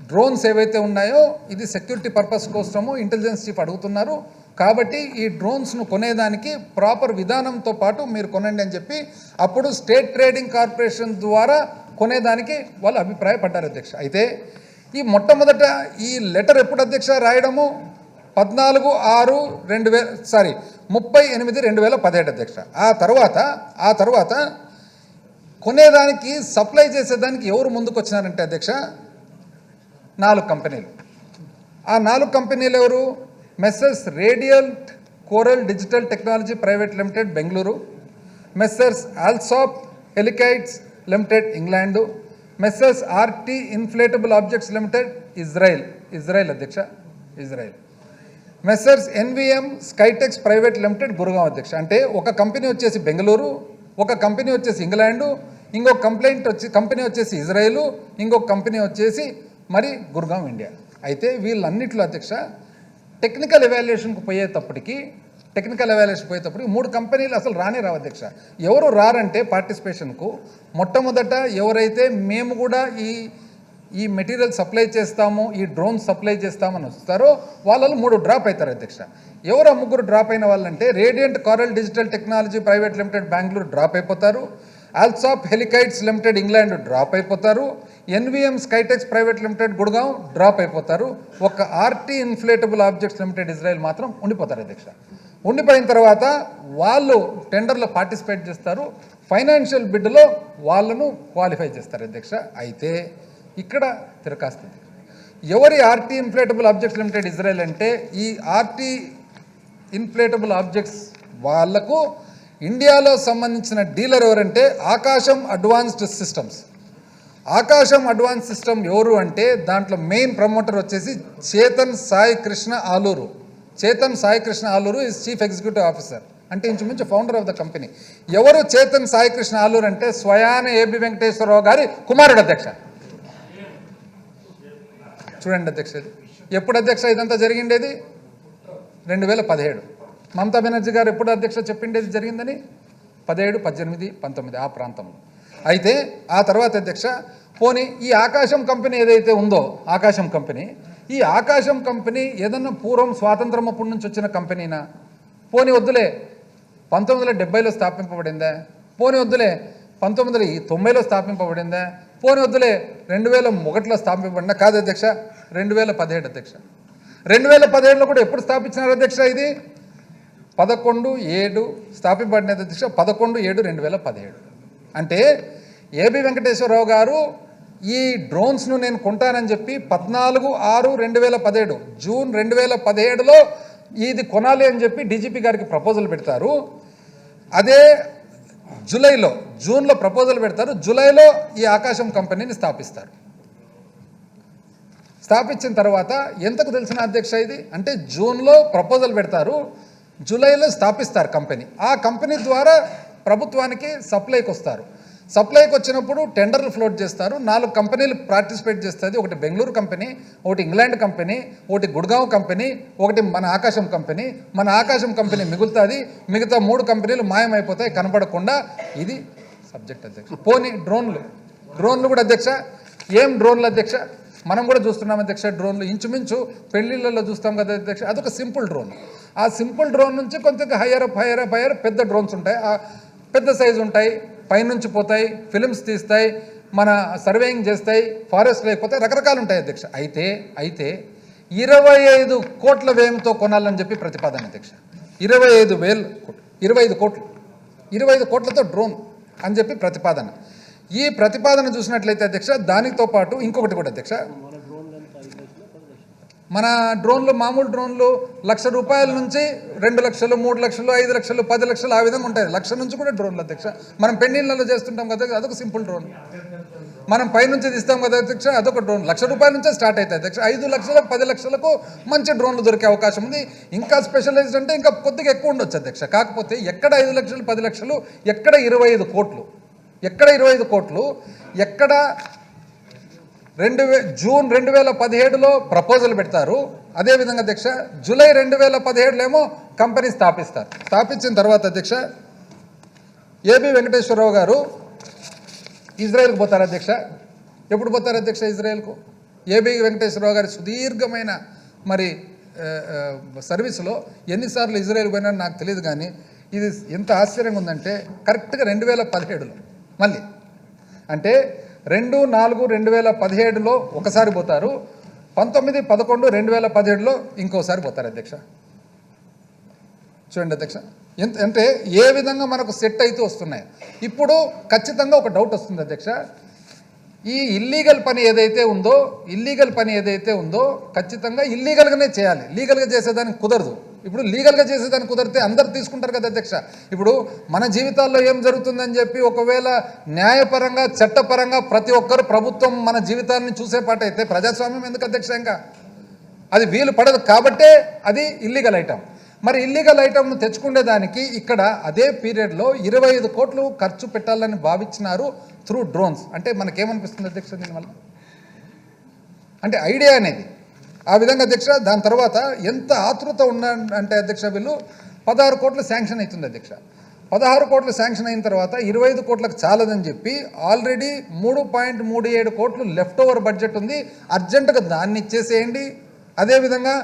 డ్రోన్స్ ఏవైతే ఉన్నాయో ఇది సెక్యూరిటీ పర్పస్ కోసము ఇంటెలిజెన్స్ చీఫ్ అడుగుతున్నారు, కాబట్టి ఈ డ్రోన్స్ను కొనేదానికి ప్రాపర్ విధానంతో పాటు మీరు కొనండి అని చెప్పి అప్పుడు స్టేట్ ట్రేడింగ్ కార్పొరేషన్ ద్వారా కొనేదానికి వాళ్ళు అభిప్రాయపడ్డారు అధ్యక్ష. అయితే ఈ మొట్టమొదట ఈ లెటర్ ఎప్పుడు అధ్యక్ష రాయడము 30/8/2017 అధ్యక్ష. ఆ తర్వాత కొనేదానికి సప్లై చేసేదానికి ఎవరు ముందుకు వచ్చినారంటే అధ్యక్ష 4 కంపెనీలు. ఆ 4 కంపెనీలు ఎవరు? Messrs radiant coral digital technology private limited Bengaluru, messrs Allsopp helikites limited England, messrs RT inflatable objects limited Israel అధ్యక్ష, messrs NVM skytex private limited Gurugram అధ్యక్ష. అంటే ఒక కంపెనీ వచ్చేసి బెంగళూరు, ఒక కంపెనీ వచ్చేసి ఇంగ్లాండు, ఇంకొక కంపెనీ వచ్చేసి ఇజ్రాయెల్, ఇంకొక కంపెనీ వచ్చేసి మరి గురుగాం ఇండియా. అయితే వీళ్ళన్నిట్లో అధ్యక్ష టెక్నికల్ ఎవాల్యుయేషన్కి పోయేటప్పటికి టెక్నికల్ ఎవాల్యుయేషన్ పోయేటప్పుడు ఈ 3 కంపెనీలు అసలు రానే రావు అధ్యక్ష. ఎవరు రారంటే పార్టిసిపేషన్కు మొట్టమొదట ఎవరైతే మేము కూడా ఈ మెటీరియల్ సప్లై చేస్తాము, ఈ డ్రోన్ సప్లై చేస్తామని వస్తారో వాళ్ళలో 3 డ్రాప్ అవుతారు అధ్యక్ష. ఎవరు ఆ 3 డ్రాప్ అయిన వాళ్ళంటే radiant coral digital technology private limited Bengaluru drop అయిపోతారు, Allsopp helikites limited England drop అయిపోతారు, NVM skytex private limited Gurgaon drop అయిపోతారు. ఒక RT inflatable objects limited Israel మాత్రం ఉండిపోతారు అధ్యక్ష. ఉండిపోయిన తర్వాత వాళ్ళు టెండర్లో పార్టిసిపేట్ చేస్తారు, ఫైనాన్షియల్ బిడ్లో వాళ్ళను క్వాలిఫై చేస్తారు అధ్యక్ష. అయితే ఇక్కడ తిరకాస్తుంది. ఎవరి RT inflatable objects limited Israel అంటే ఈ ఆర్టీ ఇన్ఫ్లేటబుల్ ఆబ్జెక్ట్స్ వాళ్లకు ఇండియాలో సంబంధించిన డీలర్ ఎవరంటే Akasam advanced systems. Akasam advance system ఎవరు అంటే దాంట్లో మెయిన్ ప్రమోటర్ వచ్చేసి Chetan Sai Krishna Aluru. Chetan Sai Krishna Aluru is chief executive officer, అంటే ఇంచుమించు ఫౌండర్ ఆఫ్ ద కంపెనీ. ఎవరు చేతన్ సాయి కృష్ణ ఆలూరు అంటే స్వయాన ఏబి వెంకటేశ్వరరావు గారి కుమారుడు అధ్యక్ష. చూడండి అధ్యక్ష, ఇది ఎప్పుడు అధ్యక్ష ఇదంతా జరిగిండేది? 2017. మమతా బెనర్జీ గారు ఎప్పుడు అధ్యక్ష చెప్పిండేది జరిగిందని? 17, 18, 19 ఆ ప్రాంతంలో. అయితే ఆ తర్వాత అధ్యక్ష పోనీ ఈ ఆకాశం కంపెనీ ఏదైతే ఉందో ఆకాశం కంపెనీ, ఈ ఆకాశం కంపెనీ ఏదన్నా పూర్వం స్వాతంత్రం అప్పటి నుంచి వచ్చిన కంపెనీనా? పోనీ వద్దులే 1970లో స్థాపింపబడిందా? పోనీ వద్దులే 1990లో స్థాపింపబడిందా? పోనీ వద్దులే 2001లో స్థాపింపబడిందా? కాదు అధ్యక్ష, 2017 అధ్యక్ష. 2017లో కూడా ఎప్పుడు స్థాపించినారు అధ్యక్ష? ఇది 11/7 స్థాపింపబడినది అధ్యక్ష, 11/7/2017. అంటే ఏబి వెంకటేశ్వరరావు గారు ఈ డ్రోన్స్ను నేను కొంటానని చెప్పి 14/6/2017 జూన్ 2017లో ఇది కొనాలి అని చెప్పి డీజీపీ గారికి ప్రపోజల్ పెడతారు. అదే జూన్లో ప్రపోజల్ పెడతారు, జూలైలో ఈ ఆకాశం కంపెనీని స్థాపిస్తారు. స్థాపించిన తర్వాత ఎంతకు తెలిసిన అధ్యక్ష ఇది అంటే జూన్లో ప్రపోజల్ పెడతారు, జూలైలో స్థాపిస్తారు కంపెనీ. ఆ కంపెనీ ద్వారా ప్రభుత్వానికి సప్లైకి వస్తారు. సప్లైకి వచ్చినప్పుడు టెండర్లు ఫ్లోట్ చేస్తారు. 4 కంపెనీలు పార్టిసిపేట్ చేస్తుంది. ఒకటి బెంగళూరు కంపెనీ, ఒకటి ఇంగ్లాండ్ కంపెనీ, ఒకటి గుడ్గావ్ కంపెనీ, ఒకటి మన ఆకాశం కంపెనీ. మన ఆకాశం కంపెనీ మిగులుతుంది, మిగతా 3 కంపెనీలు మాయమైపోతాయి కనపడకుండా. ఇది సబ్జెక్ట్ అధ్యక్ష. పోనీ డ్రోన్లు కూడా అధ్యక్ష, ఏం డ్రోన్లు అధ్యక్ష? మనం కూడా చూస్తున్నాం అధ్యక్ష డ్రోన్లు. ఇంచుమించు పెళ్లిళ్ళలో చూస్తాం కదా అధ్యక్ష, అదొక సింపుల్ డ్రోన్. ఆ సింపుల్ డ్రోన్ నుంచి కొంచెం హయ్యర్ పెద్ద డ్రోన్స్ ఉంటాయి, పెద్ద సైజు ఉంటాయి, పైనుంచి పోతాయి, ఫిలిమ్స్ తీస్తాయి, మన సర్వేయింగ్ చేస్తాయి, ఫారెస్ట్ లేకపోతే రకరకాలు ఉంటాయి అధ్యక్ష. అయితే 25 కోట్ల వ్యయంతో కొనాలని చెప్పి ప్రతిపాదన అధ్యక్ష. 25 కోట్లతో డ్రోన్ అని చెప్పి ప్రతిపాదన. ఈ ప్రతిపాదన చూసినట్లయితే అధ్యక్ష దానితో పాటు ఇంకొకటి కూడా అధ్యక్ష, మన డ్రోన్లు మామూలు డ్రోన్లు ₹1,00,000 నుంచి 2 లక్షలు, 3 లక్షలు, 5 లక్షలు, 10 లక్షలు ఆ విధంగా ఉంటాయి. 1,00,000 నుంచి కూడా డ్రోన్లు అధ్యక్ష. మనం పెళ్లిళ్ళలో చేస్తుంటాం కదా, అదొక సింపుల్ డ్రోన్. మనం పైనుంచి తీస్తాం కదా అధ్యక్ష, అదొక డ్రోన్. ₹1,00,000 నుంచే స్టార్ట్ అవుతాయి అధ్యక్ష. 5 లక్షలకు, 10 లక్షలకు మంచి డ్రోన్లు దొరికే అవకాశం ఉంది. ఇంకా స్పెషలైజ్డ్ అంటే ఇంకా కొద్దిగా ఎక్కువ ఉండొచ్చు అధ్యక్ష. కాకపోతే ఎక్కడ 5 లక్షలు, 10 లక్షలు, ఎక్కడ 25 కోట్లు, ఎక్కడ 25 కోట్లు, ఎక్కడ జూన్ 2017లో ప్రపోజల్ పెడతారు. అదేవిధంగా అధ్యక్ష జూలై 2017లో ఏమో కంపెనీ స్థాపిస్తారు. స్థాపించిన తర్వాత అధ్యక్ష ఏబి వెంకటేశ్వరరావు గారు ఇజ్రాయెల్కి పోతారు అధ్యక్ష. ఎప్పుడు పోతారు అధ్యక్ష ఇజ్రాయెల్కు? ఏబి వెంకటేశ్వరరావు గారి సుదీర్ఘమైన మరి సర్వీసులో ఎన్నిసార్లు ఇజ్రాయెల్ పోయినా నాకు తెలియదు, కానీ ఇది ఎంత ఆశ్చర్యంగా ఉందంటే కరెక్ట్గా 2017లో మళ్ళీ అంటే 2/4/2017లో ఒకసారి పోతారు, 19/11/2017లో ఇంకోసారి పోతారు అధ్యక్ష. చూడండి అధ్యక్ష అంటే ఏ విధంగా మనకు సెట్ అయితే వస్తున్నాయి. ఇప్పుడు ఖచ్చితంగా ఒక డౌట్ వస్తుంది అధ్యక్ష, ఈ ఇల్లీగల్ పని ఏదైతే ఉందో ఖచ్చితంగా ఇల్లీగల్గానే చేయాలి, లీగల్గా చేసేదానికి కుదరదు. ఇప్పుడు లీగల్గా చేసేదానికి కుదిరితే అందరు తీసుకుంటారు కదా అధ్యక్ష. ఇప్పుడు మన జీవితాల్లో ఏం జరుగుతుందని చెప్పి ఒకవేళ న్యాయపరంగా, చట్టపరంగా ప్రతి ఒక్కరు ప్రభుత్వం మన జీవితాన్ని చూసే పాట అయితే ప్రజాస్వామ్యం ఎందుకు అధ్యక్ష? ఇంకా అది వీలు పడదు కాబట్టే అది ఇల్లీగల్ ఐటమ్. మరి ఇల్లీగల్ ఐటమ్ను తెచ్చుకునేదానికి ఇక్కడ అదే పీరియడ్లో 25 కోట్లు ఖర్చు పెట్టాలని భావించినారు త్రూ డ్రోన్స్. అంటే మనకేమనిపిస్తుంది అధ్యక్ష దీనివల్ల? అంటే ఐడియా అనేది ఆ విధంగా అధ్యక్ష. దాని తర్వాత ఎంత ఆతృత అంటే అధ్యక్ష వీళ్ళు 16 కోట్లు శాంక్షన్ అవుతుంది అధ్యక్ష. 16 కోట్లు శాంక్షన్ అయిన తర్వాత 25 కోట్లకు చాలదని చెప్పి ఆల్రెడీ 3.37 కోట్లు లెఫ్ట్ ఓవర్ బడ్జెట్ ఉంది, అర్జెంటుగా దాన్ని ఇచ్చేసేయండి. అదేవిధంగా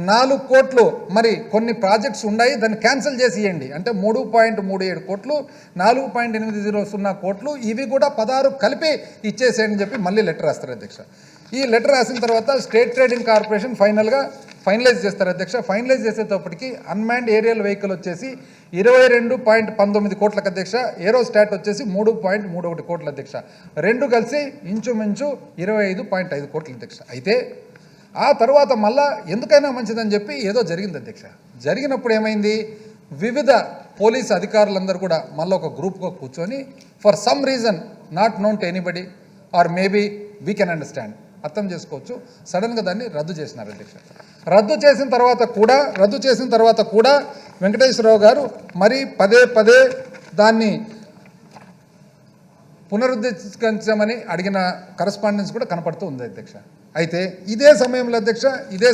4 కోట్లు మరి కొన్ని ప్రాజెక్ట్స్ ఉన్నాయి, దాన్ని క్యాన్సిల్ చేసి ఇవ్వండి అంటే 3.37 కోట్లు, 4.800 కోట్లు, ఇవి కూడా 16 కలిపి ఇచ్చేసేయండి అని చెప్పి మళ్ళీ లెటర్ రాస్తారు అధ్యక్ష. ఈ లెటర్ రాసిన తర్వాత స్టేట్ ట్రేడింగ్ కార్పొరేషన్ ఫైనలైజ్ చేస్తారు అధ్యక్ష. ఫైనలైజ్ చేసేటప్పటికి అన్మాన్డ్ ఏరియల్ వెహికల్ వచ్చేసి 22.19 కోట్లకు అధ్యక్ష, ఏరోస్టాట్ వచ్చేసి 3.31 కోట్ల అధ్యక్ష, రెండు కలిసి ఇంచుమించు 25.5 కోట్ల అధ్యక్ష. అయితే ఆ తర్వాత మళ్ళా ఎందుకైనా మంచిదని చెప్పి ఏదో జరిగింది అధ్యక్ష. జరిగినప్పుడు ఏమైంది, వివిధ పోలీస్ అధికారులందరూ కూడా మళ్ళీ ఒక గ్రూప్గా కూర్చొని for some reason not known to anybody or maybe we can understand, అర్థం చేసుకోవచ్చు, సడన్గా దాన్ని రద్దు చేసినారు అధ్యక్ష. రద్దు చేసిన తర్వాత కూడా వెంకటేశ్వరరావు గారు మరి పదే దాన్ని పునరుద్ధరించమని అడిగిన కరస్పాండెన్స్ కూడా కనపడుతూ ఉంది అధ్యక్ష. అయితే ఇదే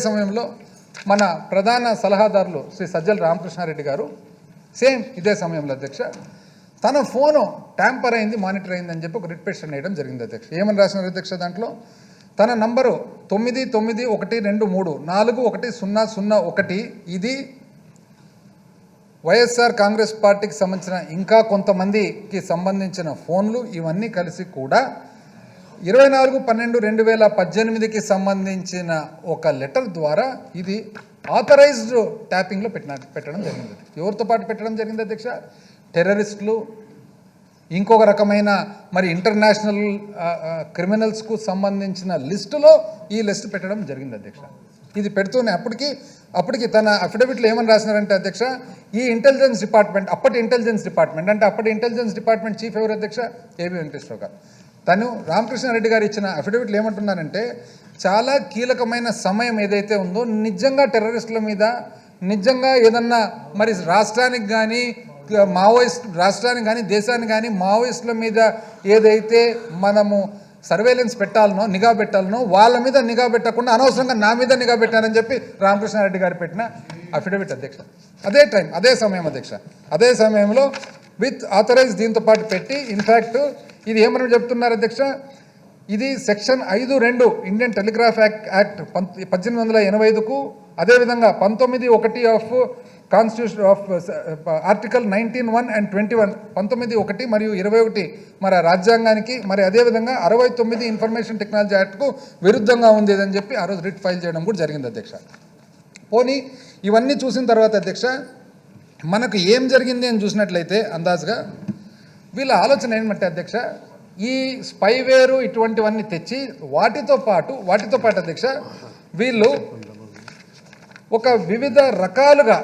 సమయంలో మన ప్రధాన సలహాదారులు శ్రీ సజ్జల రామకృష్ణారెడ్డి గారు సేమ్ ఇదే సమయంలో అధ్యక్ష తన ఫోను ట్యాంపర్ అయింది, మానిటర్ అయిందని చెప్పి ఒక రిట్ పిటిషన్ వేయడం జరిగింది అధ్యక్ష. ఏమని రాసినారు అధ్యక్ష, దాంట్లో తన నంబరు 9912341001, ఇది వైఎస్ఆర్ కాంగ్రెస్ పార్టీకి సంబంధించిన ఇంకా కొంతమందికి సంబంధించిన ఫోన్లు, ఇవన్నీ కలిసి కూడా 24/12/2018కి సంబంధించిన ఒక లెటర్ ద్వారా ఇది ఆథరైజ్డ్ ట్యాపింగ్లో పెట్టడం జరిగింది. ఎవరితో పాటు పెట్టడం జరిగింది అధ్యక్ష, టెర్రరిస్టులు, ఇంకొక రకమైన మరి ఇంటర్నేషనల్ క్రిమినల్స్కు సంబంధించిన లిస్టులో ఈ లిస్ట్ పెట్టడం జరిగింది అధ్యక్ష. ఇది పెడుతూనే అప్పటికి తన అఫిడవిట్లో ఏమని రాసినారంటే అధ్యక్ష, ఈ ఇంటెలిజెన్స్ డిపార్ట్మెంట్, అప్పటి ఇంటెలిజెన్స్ డిపార్ట్మెంట్ చీఫ్ ఎవరు అధ్యక్ష, ఏబి వెంకటేశ్వరరావు గారు. తను రామకృష్ణారెడ్డి గారు ఇచ్చిన అఫిడవిట్లు ఏమంటున్నారంటే, చాలా కీలకమైన సమయం ఏదైతే ఉందో నిజంగా టెర్రరిస్టుల మీద నిజంగా ఏదన్నా మరి రాష్ట్రానికి కానీ దేశానికి కానీ మావోయిస్టుల మీద ఏదైతే మనము సర్వేలెన్స్ నిఘా పెట్టాలనో వాళ్ళ మీద నిఘా పెట్టకుండా అనవసరంగా నా మీద నిఘా పెట్టారని చెప్పి రామకృష్ణారెడ్డి గారు పెట్టిన అఫిడవిట్ అధ్యక్ష. అదే సమయంలో విత్ ఆథరైజ్ దీంతో పాటు పెట్టి ఇన్ఫ్యాక్ట్ ఇది ఏమని చెప్తున్నారు అధ్యక్ష, ఇది సెక్షన్ 5(2) ఇండియన్ టెలిగ్రాఫ్ యాక్ట్ 1885కు, అదేవిధంగా 19(1) of constitution of article 19(1) and 21, 19(1) మరియు 21 మరి రాజ్యాంగానికి, మరి అదేవిధంగా 69 ఇన్ఫర్మేషన్ టెక్నాలజీ యాక్ట్కు విరుద్ధంగా ఉంది అని చెప్పి ఆ రోజు రిట్ ఫైల్ చేయడం కూడా జరిగింది అధ్యక్ష. పోనీ ఇవన్నీ చూసిన తర్వాత అధ్యక్ష మనకు ఏం జరిగింది అని చూసినట్లయితే అందాజుగా వీళ్ళ ఆలోచన ఏమంటే అధ్యక్ష, ఈ స్పైవేరు ఇటువంటివన్నీ తెచ్చి వాటితో పాటు అధ్యక్ష వీళ్ళు ఒక వివిధ రకాలుగా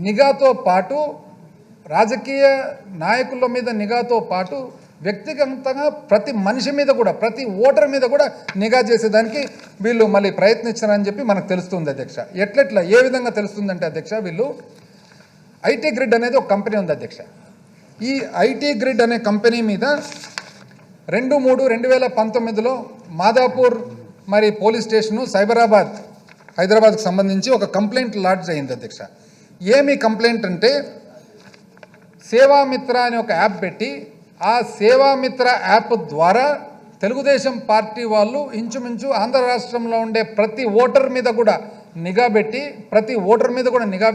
నిఘాతో పాటు రాజకీయ నాయకుల మీద నిఘాతో పాటు వ్యక్తిగతంగా ప్రతి మనిషి మీద కూడా, ప్రతి ఓటర్ మీద కూడా నిఘా చేసేదానికి వీళ్ళు మళ్ళీ ప్రయత్నించారని చెప్పి మనకు తెలుస్తుంది అధ్యక్ష. ఏ విధంగా తెలుస్తుందంటే అధ్యక్ష, వీళ్ళు ఐటీ గ్రిడ్ అనేది ఒక కంపెనీ ఉంది అధ్యక్ష. ఈ ఐటీ గ్రిడ్ అనే కంపెనీ మీద 2/3/2019లో మాదాపూర్ మరి పోలీస్ స్టేషను హైదరాబాద్కి సంబంధించి ఒక కంప్లైంట్ లాడ్జ్ అయింది అధ్యక్ష. ఏమి కంప్లైంట్ అంటే, సేవామిత్ర అనే ఒక యాప్ పెట్టి ఆ సేవామిత్ర యాప్ ద్వారా తెలుగుదేశం పార్టీ వాళ్ళు ఇంచుమించు ఆంధ్ర రాష్ట్రంలో ఉండే ప్రతి ఓటర్ మీద కూడా నిఘా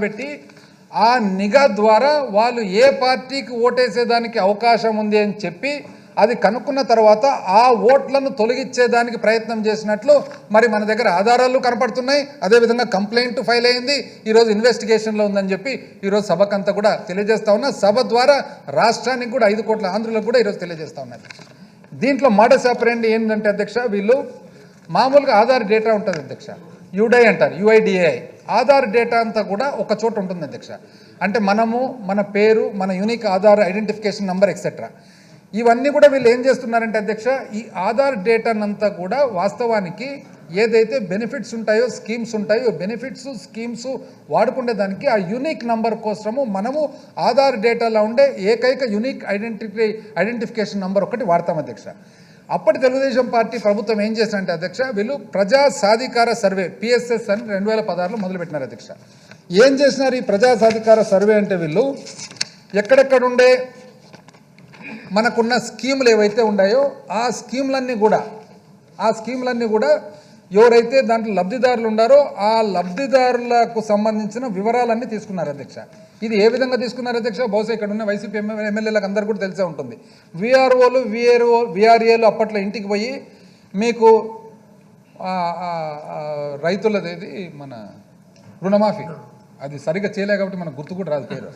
పెట్టి ఆ నిఘా ద్వారా వాళ్ళు ఏ పార్టీకి ఓటేసేదానికి అవకాశం ఉంది అని చెప్పి అది కనుక్కున్న తర్వాత ఆ ఓట్లను తొలగించేదానికి ప్రయత్నం చేసినట్లు మరి మన దగ్గర ఆధారాలు కనపడుతున్నాయి. అదేవిధంగా కంప్లైంట్ ఫైల్ అయింది, ఈరోజు ఇన్వెస్టిగేషన్లో ఉందని చెప్పి ఈరోజు సభకంతా కూడా తెలియజేస్తా ఉన్నా. సభ ద్వారా రాష్ట్రానికి కూడా 5 కోట్ల ఆంధ్రులకు కూడా ఈరోజు తెలియజేస్తా ఉన్నారు. దీంట్లో మోడస్ ఆపరెండి ఏంటంటే అధ్యక్ష, వీళ్ళు మామూలుగా ఆధార్ డేటా ఉంటుంది అధ్యక్ష, UIDAI ఆధార్ డేటా అంతా కూడా ఒక చోట ఉంటుంది అధ్యక్ష. అంటే మన పేరు, మన unique Aadhaar identification number etcetera, ఇవన్నీ కూడా వీళ్ళు ఏం చేస్తున్నారంటే అధ్యక్ష, ఈ ఆధార్ డేటానంతా కూడా వాస్తవానికి ఏదైతే బెనిఫిట్స్ ఉంటాయో, స్కీమ్స్ వాడుకునే దానికి ఆ యూనిక్ నంబర్ కోసము మనము ఆధార్ డేటాలో ఉండే ఏకైక యూనిక్ ఐడెంటిఫికేషన్ నంబర్ ఒకటి వాడతాం అధ్యక్ష. అప్పటి తెలుగుదేశం పార్టీ ప్రభుత్వం ఏం చేసిందంటే అధ్యక్ష, వీళ్ళు ప్రజా సాధికార సర్వే PSS అని 2016లో మొదలుపెట్టినారు అధ్యక్ష. ఏం చేసినారు ఈ ప్రజా సాధికార సర్వే అంటే వీళ్ళు ఎక్కడెక్కడుండే మనకున్న స్కీములు ఏవైతే ఉన్నాయో ఆ స్కీములన్నీ కూడా ఎవరైతే దాంట్లో లబ్ధిదారులు ఉన్నారో ఆ లబ్ధిదారులకు సంబంధించిన వివరాలన్నీ తీసుకున్నారు అధ్యక్ష. ఇది ఏ విధంగా తీసుకున్నారు అధ్యక్ష? బహుశా ఇక్కడ ఉన్న వైసీపీ ఎమ్మెల్యేలకు అందరూ కూడా తెలిసే ఉంటుంది. విఆర్ఏలు అప్పట్లో ఇంటికి పోయి మీకు రైతులదేది మన రుణమాఫీ అది సరిగ్గా చేయలే కాబట్టి మనకు గుర్తు కూడా రాదు పేరు.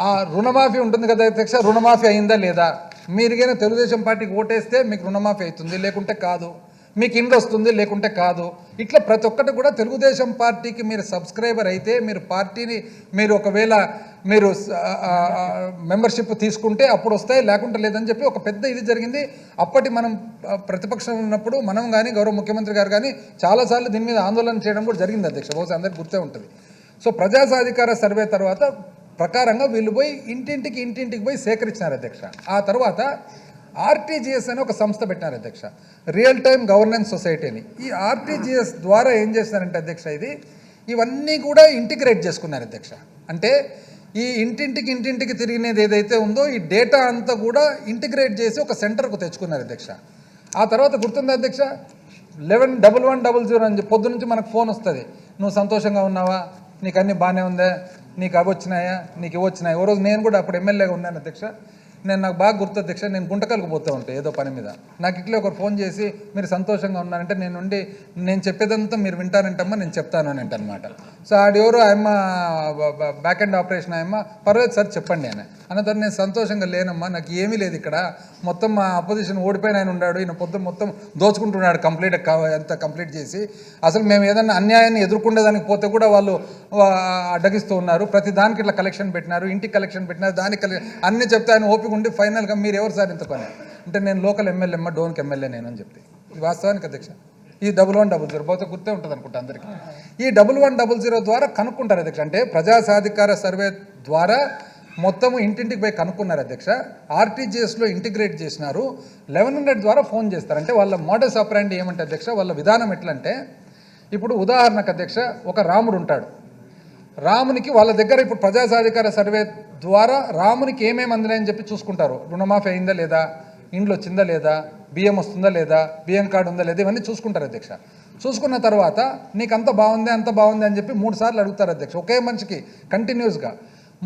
ఆ రుణమాఫీ ఉంటుంది కదా అధ్యక్ష, రుణమాఫీ అయిందా లేదా, మీరుగైనా తెలుగుదేశం పార్టీకి ఓటేస్తే మీకు రుణమాఫీ అవుతుంది, లేకుంటే కాదు, మీకు ఇండ్లు వస్తుంది, లేకుంటే కాదు. ఇట్లా ప్రతి ఒక్కటి కూడా తెలుగుదేశం పార్టీకి మీరు సబ్స్క్రైబర్ అయితే మీరు పార్టీని మీరు ఒకవేళ మీరు మెంబర్షిప్ తీసుకుంటే అప్పుడు వస్తాయి, లేకుంటే లేదని చెప్పి ఒక పెద్ద ఇది జరిగింది. అప్పటి మనం ప్రతిపక్షం ఉన్నప్పుడు మనం కానీ గౌరవ ముఖ్యమంత్రి గారు కానీ చాలాసార్లు దీని మీద ఆందోళన చేయడం కూడా జరిగింది అధ్యక్ష, బహుశా అందరికీ గుర్తే ఉంటుంది. సో ప్రజా సాధికార సర్వే తర్వాత ప్రకారంగా వీళ్ళు పోయి ఇంటింటికి పోయి సేకరించినారు అధ్యక్ష. ఆ తర్వాత ఆర్టీజీఎస్ అని ఒక సంస్థ పెట్టినారు అధ్యక్ష, రియల్ టైమ్ గవర్నెన్స్ సొసైటీ అని. ఈ ఆర్టీజీఎస్ ద్వారా ఏం చేస్తారంటే అధ్యక్ష ఇవన్నీ కూడా ఇంటిగ్రేట్ చేసుకున్నారు అధ్యక్ష. అంటే ఈ ఇంటింటికి తిరిగినది ఏదైతే ఉందో ఈ డేటా అంతా కూడా ఇంటిగ్రేట్ చేసి ఒక సెంటర్కు తెచ్చుకున్నారు అధ్యక్ష. ఆ తర్వాత గుర్తుంది అధ్యక్ష 111100 అని పొద్దు నుంచి మనకు ఫోన్ వస్తుంది, నువ్వు సంతోషంగా ఉన్నావా, నీకు అన్నీ బాగానే ఉందా, నీకు అవి వచ్చినాయా, నీకు ఇవి వచ్చినాయి. ఓ రోజు నేను కూడా అప్పుడు ఎమ్మెల్యేగా ఉన్నాను అధ్యక్ష, నాకు బాగా గుర్తు అధ్యక్ష, నేను గుంటకల్కి పోతూ ఉంటాను ఏదో పని మీద. నాకు ఇట్లా ఒకరు ఫోన్ చేసి మీరు సంతోషంగా ఉన్నారంటే నేను చెప్పేదంతా మీరు వింటానంటమ్మా, నేను చెప్తాను అని అనమాట. సో ఆడెవరో ఆయమ్మ బ్యాక్ అండ్ ఆపరేషన్ ఆయమ్మ, పర్వాలేదు సార్ చెప్పండి అని అన్నదాన్ని, నేను సంతోషంగా లేనమ్మా, నాకు ఏమీ లేదు ఇక్కడ, మొత్తం మా అపోజిషన్ ఓడిపోయిన ఆయన ఉన్నాడు, ఈయన మొత్తం దోచుకుంటున్నాడు ఎంత కంప్లీట్ చేసి, అసలు మేము ఏదన్నా అన్యాయాన్ని ఎదుర్కొనేదానికి పోతే కూడా వాళ్ళు అడ్డగిస్తూ ఉన్నారు, ప్రతి దానికి ఇట్లా కలెక్షన్ పెట్టినారు, ఇంటికి కలెక్షన్ పెట్టినారు, దానికి అన్నీ చెప్తే ఆయన ఓపిక ఉండి ఫైనల్గా మీరు ఎవరు సార్ ఇంత పని అంటే నేను లోకల్ ఎమ్మెల్యే అమ్మ, డోన్కి ఎమ్మెల్యే నేను అని చెప్తే, ఇది వాస్తవానికి అధ్యక్ష. ఈ 1100 బహుశా గుర్తే ఉంటుంది అనుకుంటా అందరికీ. ఈ 1100 ద్వారా కనుక్కుంటారు అధ్యక్ష. అంటే ప్రజా సాధికార సర్వే ద్వారా మొత్తం ఇంటింటికి పోయి కనుక్కున్నారు అధ్యక్ష. ఆర్టీజీఎస్లో ఇంటిగ్రేట్ చేసినారు. 1100 ద్వారా ఫోన్ చేస్తారు. అంటే వాళ్ళ మోడస్ ఆపరాండి ఏమంటే అధ్యక్ష, వాళ్ళ విధానం ఎట్లంటే, ఇప్పుడు ఉదాహరణకు అధ్యక్ష ఒక రాముడు ఉంటాడు, రామునికి వాళ్ళ దగ్గర ఇప్పుడు ప్రజా సాధికార సర్వే ద్వారా రామునికి ఏమేమి అందినాయని చెప్పి చూసుకుంటారు. రుణమాఫీ అయిందా లేదా, ఇండ్లు వచ్చిందా లేదా, బియ్యం వస్తుందా లేదా, బియ్యం కార్డు ఉందా లేదా, ఇవన్నీ చూసుకుంటారు అధ్యక్ష. చూసుకున్న తర్వాత నీకు అంత బాగుంది అని చెప్పి 3 సార్లు అడుగుతారు అధ్యక్ష, ఒకే మనిషికి కంటిన్యూస్గా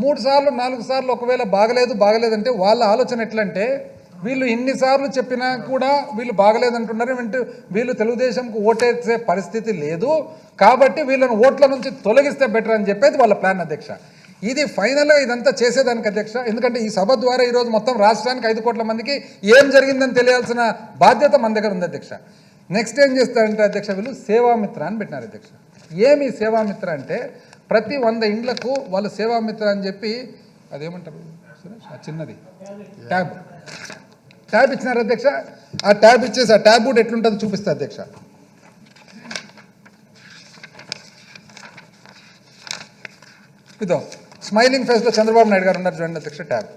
3 సార్లు 4 సార్లు. ఒకవేళ బాగలేదంటే వాళ్ళ ఆలోచన ఎట్లంటే, వీళ్ళు ఇన్నిసార్లు చెప్పినా కూడా వీళ్ళు బాగలేదంటున్నారు, వీళ్ళు తెలుగుదేశంకు ఓటేసే పరిస్థితి లేదు కాబట్టి వీళ్ళని ఓట్ల నుంచి తొలగిస్తే బెటర్ అని చెప్పేది వాళ్ళ ప్లాన్ అధ్యక్ష. ఇది ఫైనల్గా ఇదంతా చేసేదానికి అధ్యక్ష, ఎందుకంటే ఈ సభ ద్వారా ఈరోజు మొత్తం రాష్ట్రానికి 5 కోట్ల మందికి ఏం జరిగిందని తెలియాల్సిన బాధ్యత మన దగ్గర ఉంది అధ్యక్ష. నెక్స్ట్ ఏం చేస్తారంటే అధ్యక్ష, వీళ్ళు సేవామిత్ర అని పెట్టినారు అధ్యక్ష. ఏమి సేవామిత్ర అంటే, ప్రతి 100 ఇండ్లకు వాళ్ళు సేవామిత్ర అని చెప్పి అదేమంటారు చిన్నది ట్యాబ్ ఇచ్చినారు అధ్యక్ష. ఆ ట్యాబ్ ఇచ్చేసి ఆ ట్యాబ్ కూడా ఎట్లుంటుందో చూపిస్తా అధ్యక్ష. ఇదో స్మైలింగ్ ఫేస్లో చంద్రబాబు నాయుడు గారు ఉన్నారు చూడండి అధ్యక్ష, ట్యాబ్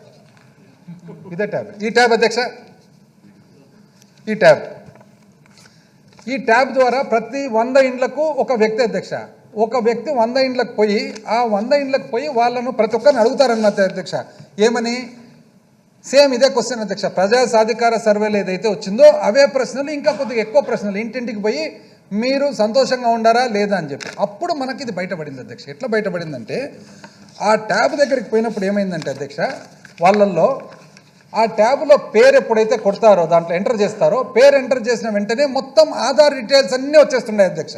ఇదే ట్యాబ్. ఈ ట్యాబ్ అధ్యక్ష, ఈ ట్యాబ్ ద్వారా ప్రతి 100 ఇండ్లకు ఒక వ్యక్తి అధ్యక్ష, ఒక వ్యక్తి 100 ఇండ్లకు పోయి ఆ 100 ఇండ్లకు పోయి వాళ్ళను ప్రతి ఒక్కరిని అడుగుతారన్నమాట అధ్యక్ష. ఏమని? సేమ్ ఇదే క్వశ్చన్ అధ్యక్ష, ప్రజా సాధికార సర్వేలు ఏదైతే వచ్చిందో అవే ప్రశ్నలు, ఇంకా కొద్దిగా ఎక్కువ ప్రశ్నలు, ఇంటింటికి పోయి మీరు సంతోషంగా ఉండారా లేదా అని చెప్పి. అప్పుడు మనకి ఇది బయటపడింది అధ్యక్ష. ఎట్లా బయటపడిందంటే, ఆ ట్యాబ్ దగ్గరికి పోయినప్పుడు ఏమైందంటే అధ్యక్ష, వాళ్ళల్లో ఆ ట్యాబ్లో పేరు ఎప్పుడైతే కొడతారో, దాంట్లో ఎంటర్ చేస్తారో, పేరు ఎంటర్ చేసిన వెంటనే మొత్తం ఆధార్ డీటెయిల్స్ అన్నీ వచ్చేస్తున్నాయి అధ్యక్ష.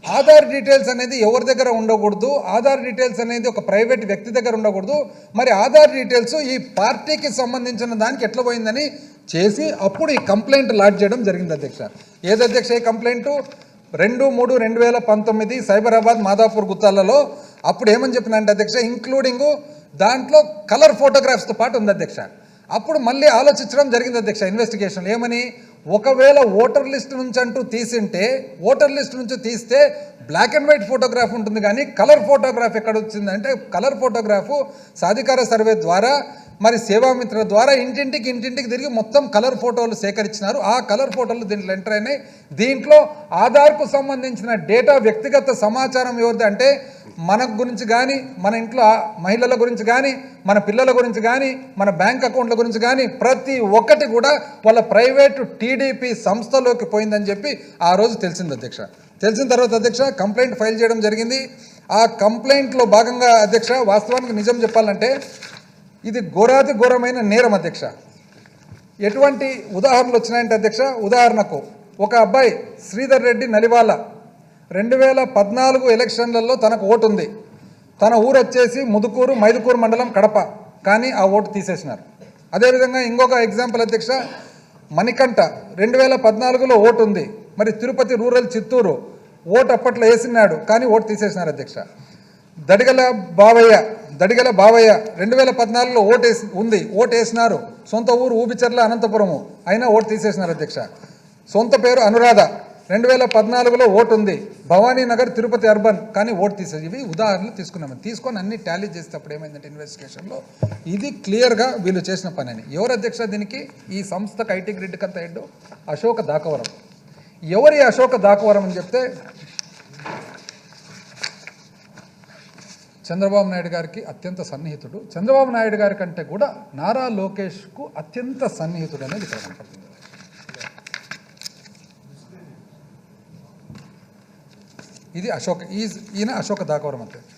ఆధార్ డీటెయిల్స్ అనేది ఎవరి దగ్గర ఉండకూడదు, ఆధార్ డీటెయిల్స్ అనేది ఒక ప్రైవేట్ వ్యక్తి దగ్గర ఉండకూడదు. మరి ఆధార్ డీటెయిల్స్ ఈ పార్టీకి సంబంధించిన దానికి ఎట్లా పోయిందని చేసి అప్పుడు ఈ కంప్లైంట్ లాడ్జ్ చేయడం జరిగింది అధ్యక్ష. ఏది అధ్యక్ష ఈ కంప్లైంటు? 2/3/2019 సైబరాబాద్ మాదాపూర్ గుత్తాలలో. అప్పుడు ఏమని చెప్పినంటే అధ్యక్ష, ఇంక్లూడింగ్ దాంట్లో కలర్ ఫోటోగ్రాఫ్స్తో పాటు ఉంది అధ్యక్ష. అప్పుడు మళ్ళీ ఆలోచించడం జరిగింది అధ్యక్ష ఇన్వెస్టిగేషన్. ఏమని? ఒకవేళ ఓటర్ లిస్ట్ నుంచి అంటూ తీసింటే, ఓటర్ లిస్ట్ నుంచి తీస్తే బ్లాక్ అండ్ వైట్ ఫోటోగ్రాఫ్ ఉంటుంది, కానీ కలర్ ఫోటోగ్రాఫ్ ఎక్కడ వచ్చిందంటే, కలర్ ఫోటోగ్రాఫ్ సాధికార సర్వే ద్వారా మరి సేవామిత్ర ద్వారా ఇంటింటికి తిరిగి మొత్తం కలర్ ఫోటోలు సేకరించినారు. ఆ కలర్ ఫోటోలు దీంట్లో ఎంటర్ అయినాయి. దీంట్లో ఆధార్కు సంబంధించిన డేటా, వ్యక్తిగత సమాచారం ఎవరిది అంటే మన గురించి కానీ, మన ఇంట్లో మహిళల గురించి కానీ, మన పిల్లల గురించి కానీ, మన బ్యాంక్ అకౌంట్ల గురించి కానీ ప్రతి ఒక్కటి కూడా వాళ్ళ ప్రైవేటు టీడీపీ సంస్థలోకి పోయిందని చెప్పి ఆ రోజు తెలిసింది అధ్యక్ష. తెలిసిన తర్వాత అధ్యక్ష కంప్లైంట్ ఫైల్ చేయడం జరిగింది. ఆ కంప్లైంట్లో భాగంగా అధ్యక్ష వాస్తవానికి నిజం చెప్పాలంటే ఇది ఘోరాతి ఘోరమైన నేరం అధ్యక్ష. ఎటువంటి ఉదాహరణలు వచ్చినాయంటే అధ్యక్ష, ఉదాహరణకు ఒక అబ్బాయి శ్రీధర్ రెడ్డి నలివాల 2014 ఎలక్షన్లలో తనకు ఓటు ఉంది. తన ఊరు వచ్చేసి ముదుకూరు, మైదుకూరు మండలం, కడప. కానీ ఆ ఓటు తీసేసినారు. అదేవిధంగా ఇంకొక ఎగ్జాంపుల్ అధ్యక్ష, మణికంఠ 2014లో ఓటు ఉంది. మరి తిరుపతి రూరల్, చిత్తూరు ఓటు అప్పట్లో వేసినాడు, కానీ ఓటు తీసేసినారు అధ్యక్ష. దడిగల బావయ్య 2014లో ఓటు వేసినారు. సొంత ఊరు ఊబిచర్ల, అనంతపురము, అయినా ఓటు తీసేసినారు అధ్యక్ష. సొంత పేరు అనురాధ 2014లో ఓటు ఉంది. భవానీ నగర్, తిరుపతి అర్బన్, కానీ ఓటు తీసేసి. ఇవి ఉదాహరణలు తీసుకొని అన్ని టాలీ చేసేటప్పుడు ఏమైందంటే ఇన్వెస్టిగేషన్లో ఇది క్లియర్గా వీళ్ళు చేసిన పని అని. ఎవరు అధ్యక్ష దీనికి? ఈ సంస్థకు ఐటీ గ్రిడ్కి అంత హెడ్ అశోక దాకవరం. ఎవరి అశోక దాకవరం అని చెప్తే చంద్రబాబు నాయుడు గారికి అత్యంత సన్నిహితుడు. చంద్రబాబు నాయుడు గారి కంటే కూడా నారా లోకేష్కు అత్యంత సన్నిహితుడు అనేది ఇక్కడ కనపడుతుంది. ఇది ఈయన అశోక దాకవరం అధ్యక్ష.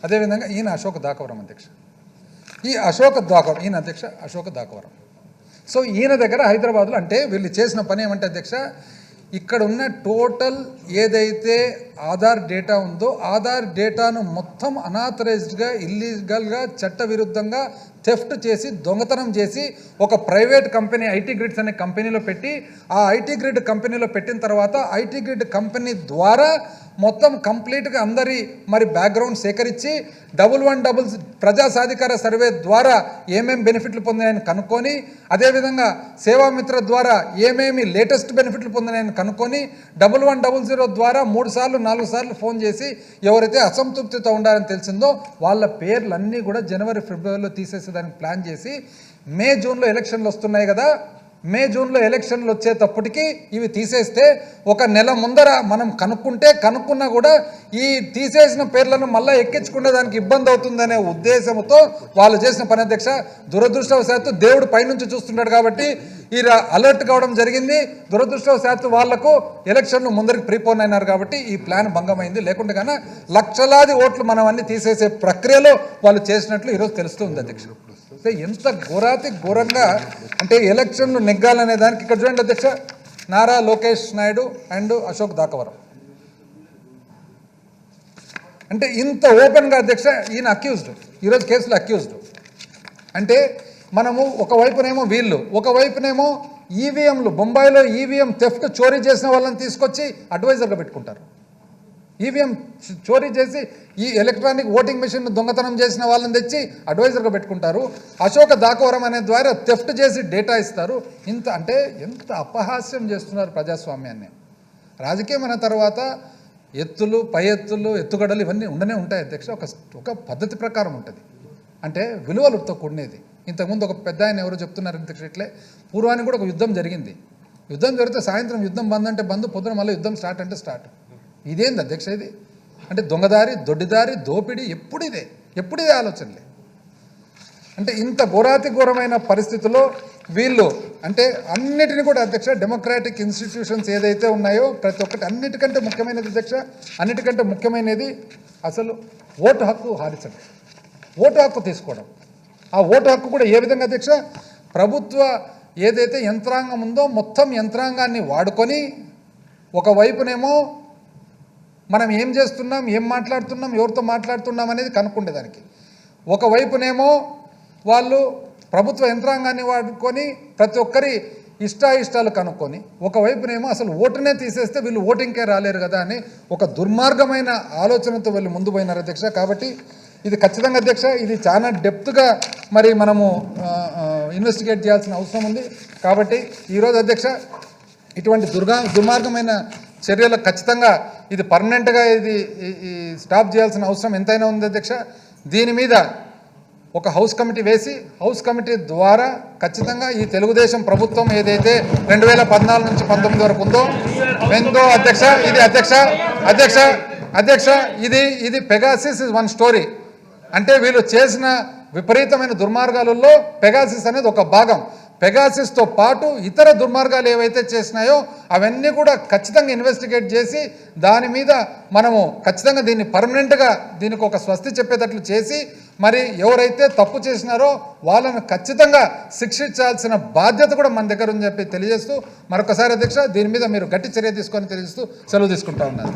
అదేవిధంగా ఈయన అశోక దాకవరం అధ్యక్ష. ఈయన అధ్యక్ష అశోక దాకవరం. సో ఈయన దగ్గర హైదరాబాద్లో అంటే వీళ్ళు చేసిన పని ఏమంటే అధ్యక్ష, ఇక్కడ ఉన్న టోటల్ ఏదైతే ఆధార్ డేటా ఉందో ఆధార్ డేటాను మొత్తం అనాథరైజ్డ్గా, ఇల్లీగల్గా, చట్టవిరుద్ధంగా థెఫ్ట్ చేసి, దొంగతనం చేసి ఒక ప్రైవేట్ కంపెనీ ఐటీ గ్రిడ్స్ అనే కంపెనీలో పెట్టి, ఆ ఐటీ గ్రిడ్ కంపెనీలో పెట్టిన తర్వాత ఐటీ గ్రిడ్ కంపెనీ ద్వారా మొత్తం కంప్లీట్గా అందరి మరి బ్యాక్గ్రౌండ్ సేకరించి 1111 ప్రజా సాధికార సర్వే ద్వారా ఏమేమి బెనిఫిట్లు పొందాయని కనుక్కొని, అదేవిధంగా సేవామిత్ర ద్వారా ఏమేమి లేటెస్ట్ బెనిఫిట్లు పొందాయని కనుక్కొని 1100 ద్వారా 3 సార్లు 4 సార్లు ఫోన్ చేసి ఎవరైతే అసంతృప్తితో ఉండాలని తెలిసిందో వాళ్ళ పేర్లన్నీ కూడా జనవరి, ఫిబ్రవరిలో తీసేసేదానికి ప్లాన్ చేసి మే, జూన్లో ఎలక్షన్లు వస్తున్నాయి కదా, మే, జూన్లో ఎలక్షన్లు వచ్చేటప్పటికి ఇవి తీసేస్తే ఒక నెల ముందర మనం కనుక్కున్నా కూడా ఈ తీసేసిన పేర్లను మళ్ళీ ఎక్కించుకునే దానికి ఇబ్బంది అవుతుందనే ఉద్దేశంతో వాళ్ళు చేసిన పని అధ్యక్ష. దురదృష్టవశాత్తు దేవుడు పైనుంచి చూస్తున్నాడు కాబట్టి ఈ అలర్ట్ కావడం జరిగింది. దురదృష్టవశాత్తు వాళ్లకు ఎలక్షన్లు ముందరికి ప్రీపోన్ అయినారు కాబట్టి ఈ ప్లాన్ భంగమైంది. లేకుంటే కన్నా లక్షలాది ఓట్లు మనం అన్ని తీసేసే ప్రక్రియలో వాళ్ళు చేసినట్లు ఈరోజు తెలుస్తుంది అధ్యక్ష. ఎంత ఘోరంగా అంటే ఎలక్షన్లు నెగ్గాలనే దానికి ఇక్కడ చూడండి అధ్యక్ష, నారా లోకేష్ నాయుడు అండ్ అశోక్ దాకవరం అంటే ఇంత ఓపెన్గా అధ్యక్ష ఈయన అక్యూజ్డ్, ఈరోజు కేసులో అక్యూజ్డ్. అంటే మనము ఒకవైపునేమో వీళ్ళు, ఒకవైపునేమో ఈవీఎంలు, బొంబాయిలో ఈవీఎం థెఫ్ట్ చోరీ చేసిన వాళ్ళని తీసుకొచ్చి అడ్వైజర్గా పెట్టుకుంటారు. ఈవీఎం చోరీ చేసి ఈ ఎలక్ట్రానిక్ ఓటింగ్ మెషిన్ దొంగతనం చేసిన వాళ్ళని తెచ్చి అడ్వైజర్గా పెట్టుకుంటారు. అశోక దాకవరం అనే ద్వారా థెఫ్ట్ చేసి డేటా ఇస్తారు. ఎంత అపహాస్యం చేస్తున్నారు ప్రజాస్వామ్యాన్ని. రాజకీయం అనే తర్వాత ఎత్తులు, పై ఎత్తులు, ఎత్తుగడలు ఇవన్నీ ఉండనే ఉంటాయి అధ్యక్ష. ఒక పద్ధతి ప్రకారం ఉంటుంది. అంటే విలువలతో కూడినది. ఇంతకుముందు ఒక పెద్ద ఆయన ఎవరో చెప్తున్నారు అధ్యక్ష, ఇట్లే పూర్వానికి కూడా ఒక యుద్ధం జరిగింది. యుద్ధం జరిగితే సాయంత్రం యుద్ధం బంద్ అంటే బంద్, పొద్దున మళ్ళీ యుద్ధం స్టార్ట్ అంటే స్టార్ట్. ఇదేంది అధ్యక్ష ఇది? అంటే దొంగదారి, దొడ్డిదారి, దోపిడీ ఎప్పుడిదే ఆలోచనలే. అంటే ఇంత ఘోరమైన పరిస్థితుల్లో వీళ్ళు అంటే అన్నిటిని కూడా అధ్యక్ష డెమోక్రాటిక్ ఇన్స్టిట్యూషన్స్ ఏదైతే ఉన్నాయో ప్రతి ఒక్కటి అన్నిటికంటే ముఖ్యమైనది అధ్యక్ష, అన్నిటికంటే ముఖ్యమైనది అసలు ఓటు హక్కు హారించడం, ఓటు హక్కు తీసుకోవడం. ఆ ఓటు హక్కు కూడా ఏ విధంగా అధ్యక్ష, ప్రభుత్వ ఏదైతే యంత్రాంగం ఉందో మొత్తం యంత్రాంగాన్ని వాడుకొని ఒకవైపునేమో మనం ఏం చేస్తున్నాం, ఏం మాట్లాడుతున్నాం, ఎవరితో మాట్లాడుతున్నాం అనేది కనుక్కుండేదానికి, ఒకవైపునేమో వాళ్ళు ప్రభుత్వ యంత్రాంగాన్ని వాడుకొని ప్రతి ఒక్కరి ఇష్టాయిష్టాలు కనుక్కొని, ఒకవైపునేమో అసలు ఓటునే తీసేస్తే వీళ్ళు ఓటింగ్కే రాలేరు కదా అని ఒక దుర్మార్గమైన ఆలోచనతో వీళ్ళు ముందు పోయినారు అధ్యక్ష. కాబట్టి ఇది ఖచ్చితంగా అధ్యక్ష, ఇది చాలా డెప్త్గా మరి మనము ఇన్వెస్టిగేట్ చేయాల్సిన అవసరం ఉంది. కాబట్టి ఈరోజు అధ్యక్ష ఇటువంటి దుర్మార్గమైన చర్యలకు ఖచ్చితంగా ఇది పర్మనెంట్గా ఇది స్టాప్ చేయాల్సిన అవసరం ఎంతైనా ఉంది అధ్యక్ష. దీని మీద ఒక హౌస్ కమిటీ వేసి హౌస్ కమిటీ ద్వారా ఖచ్చితంగా ఈ తెలుగుదేశం ప్రభుత్వం ఏదైతే 2014 నుంచి 19 వరకు ఉందో అధ్యక్ష ఇది పెగాసిస్ ఇస్ వన్ స్టోరీ. అంటే వీళ్ళు చేసిన విపరీతమైన దుర్మార్గాలలో పెగాసిస్ అనేది ఒక భాగం. పెగాసిస్తో పాటు ఇతర దుర్మార్గాలు ఏవైతే చేసినాయో అవన్నీ కూడా ఖచ్చితంగా ఇన్వెస్టిగేట్ చేసి దాని మీద మనము ఖచ్చితంగా దీన్ని పర్మనెంట్గా దీనికి ఒక స్వస్తి చెప్పేటట్లు చేసి మరి ఎవరైతే తప్పు చేసినారో వాళ్ళను ఖచ్చితంగా శిక్షించాల్సిన బాధ్యత కూడా మన దగ్గర ఉందని చెప్పి తెలియజేస్తూ మరొకసారి అధ్యక్ష దీని మీద మీరు గట్టి చర్య తీసుకొని తెలియజేస్తూ సెలవు తీసుకుంటా ఉన్నారు.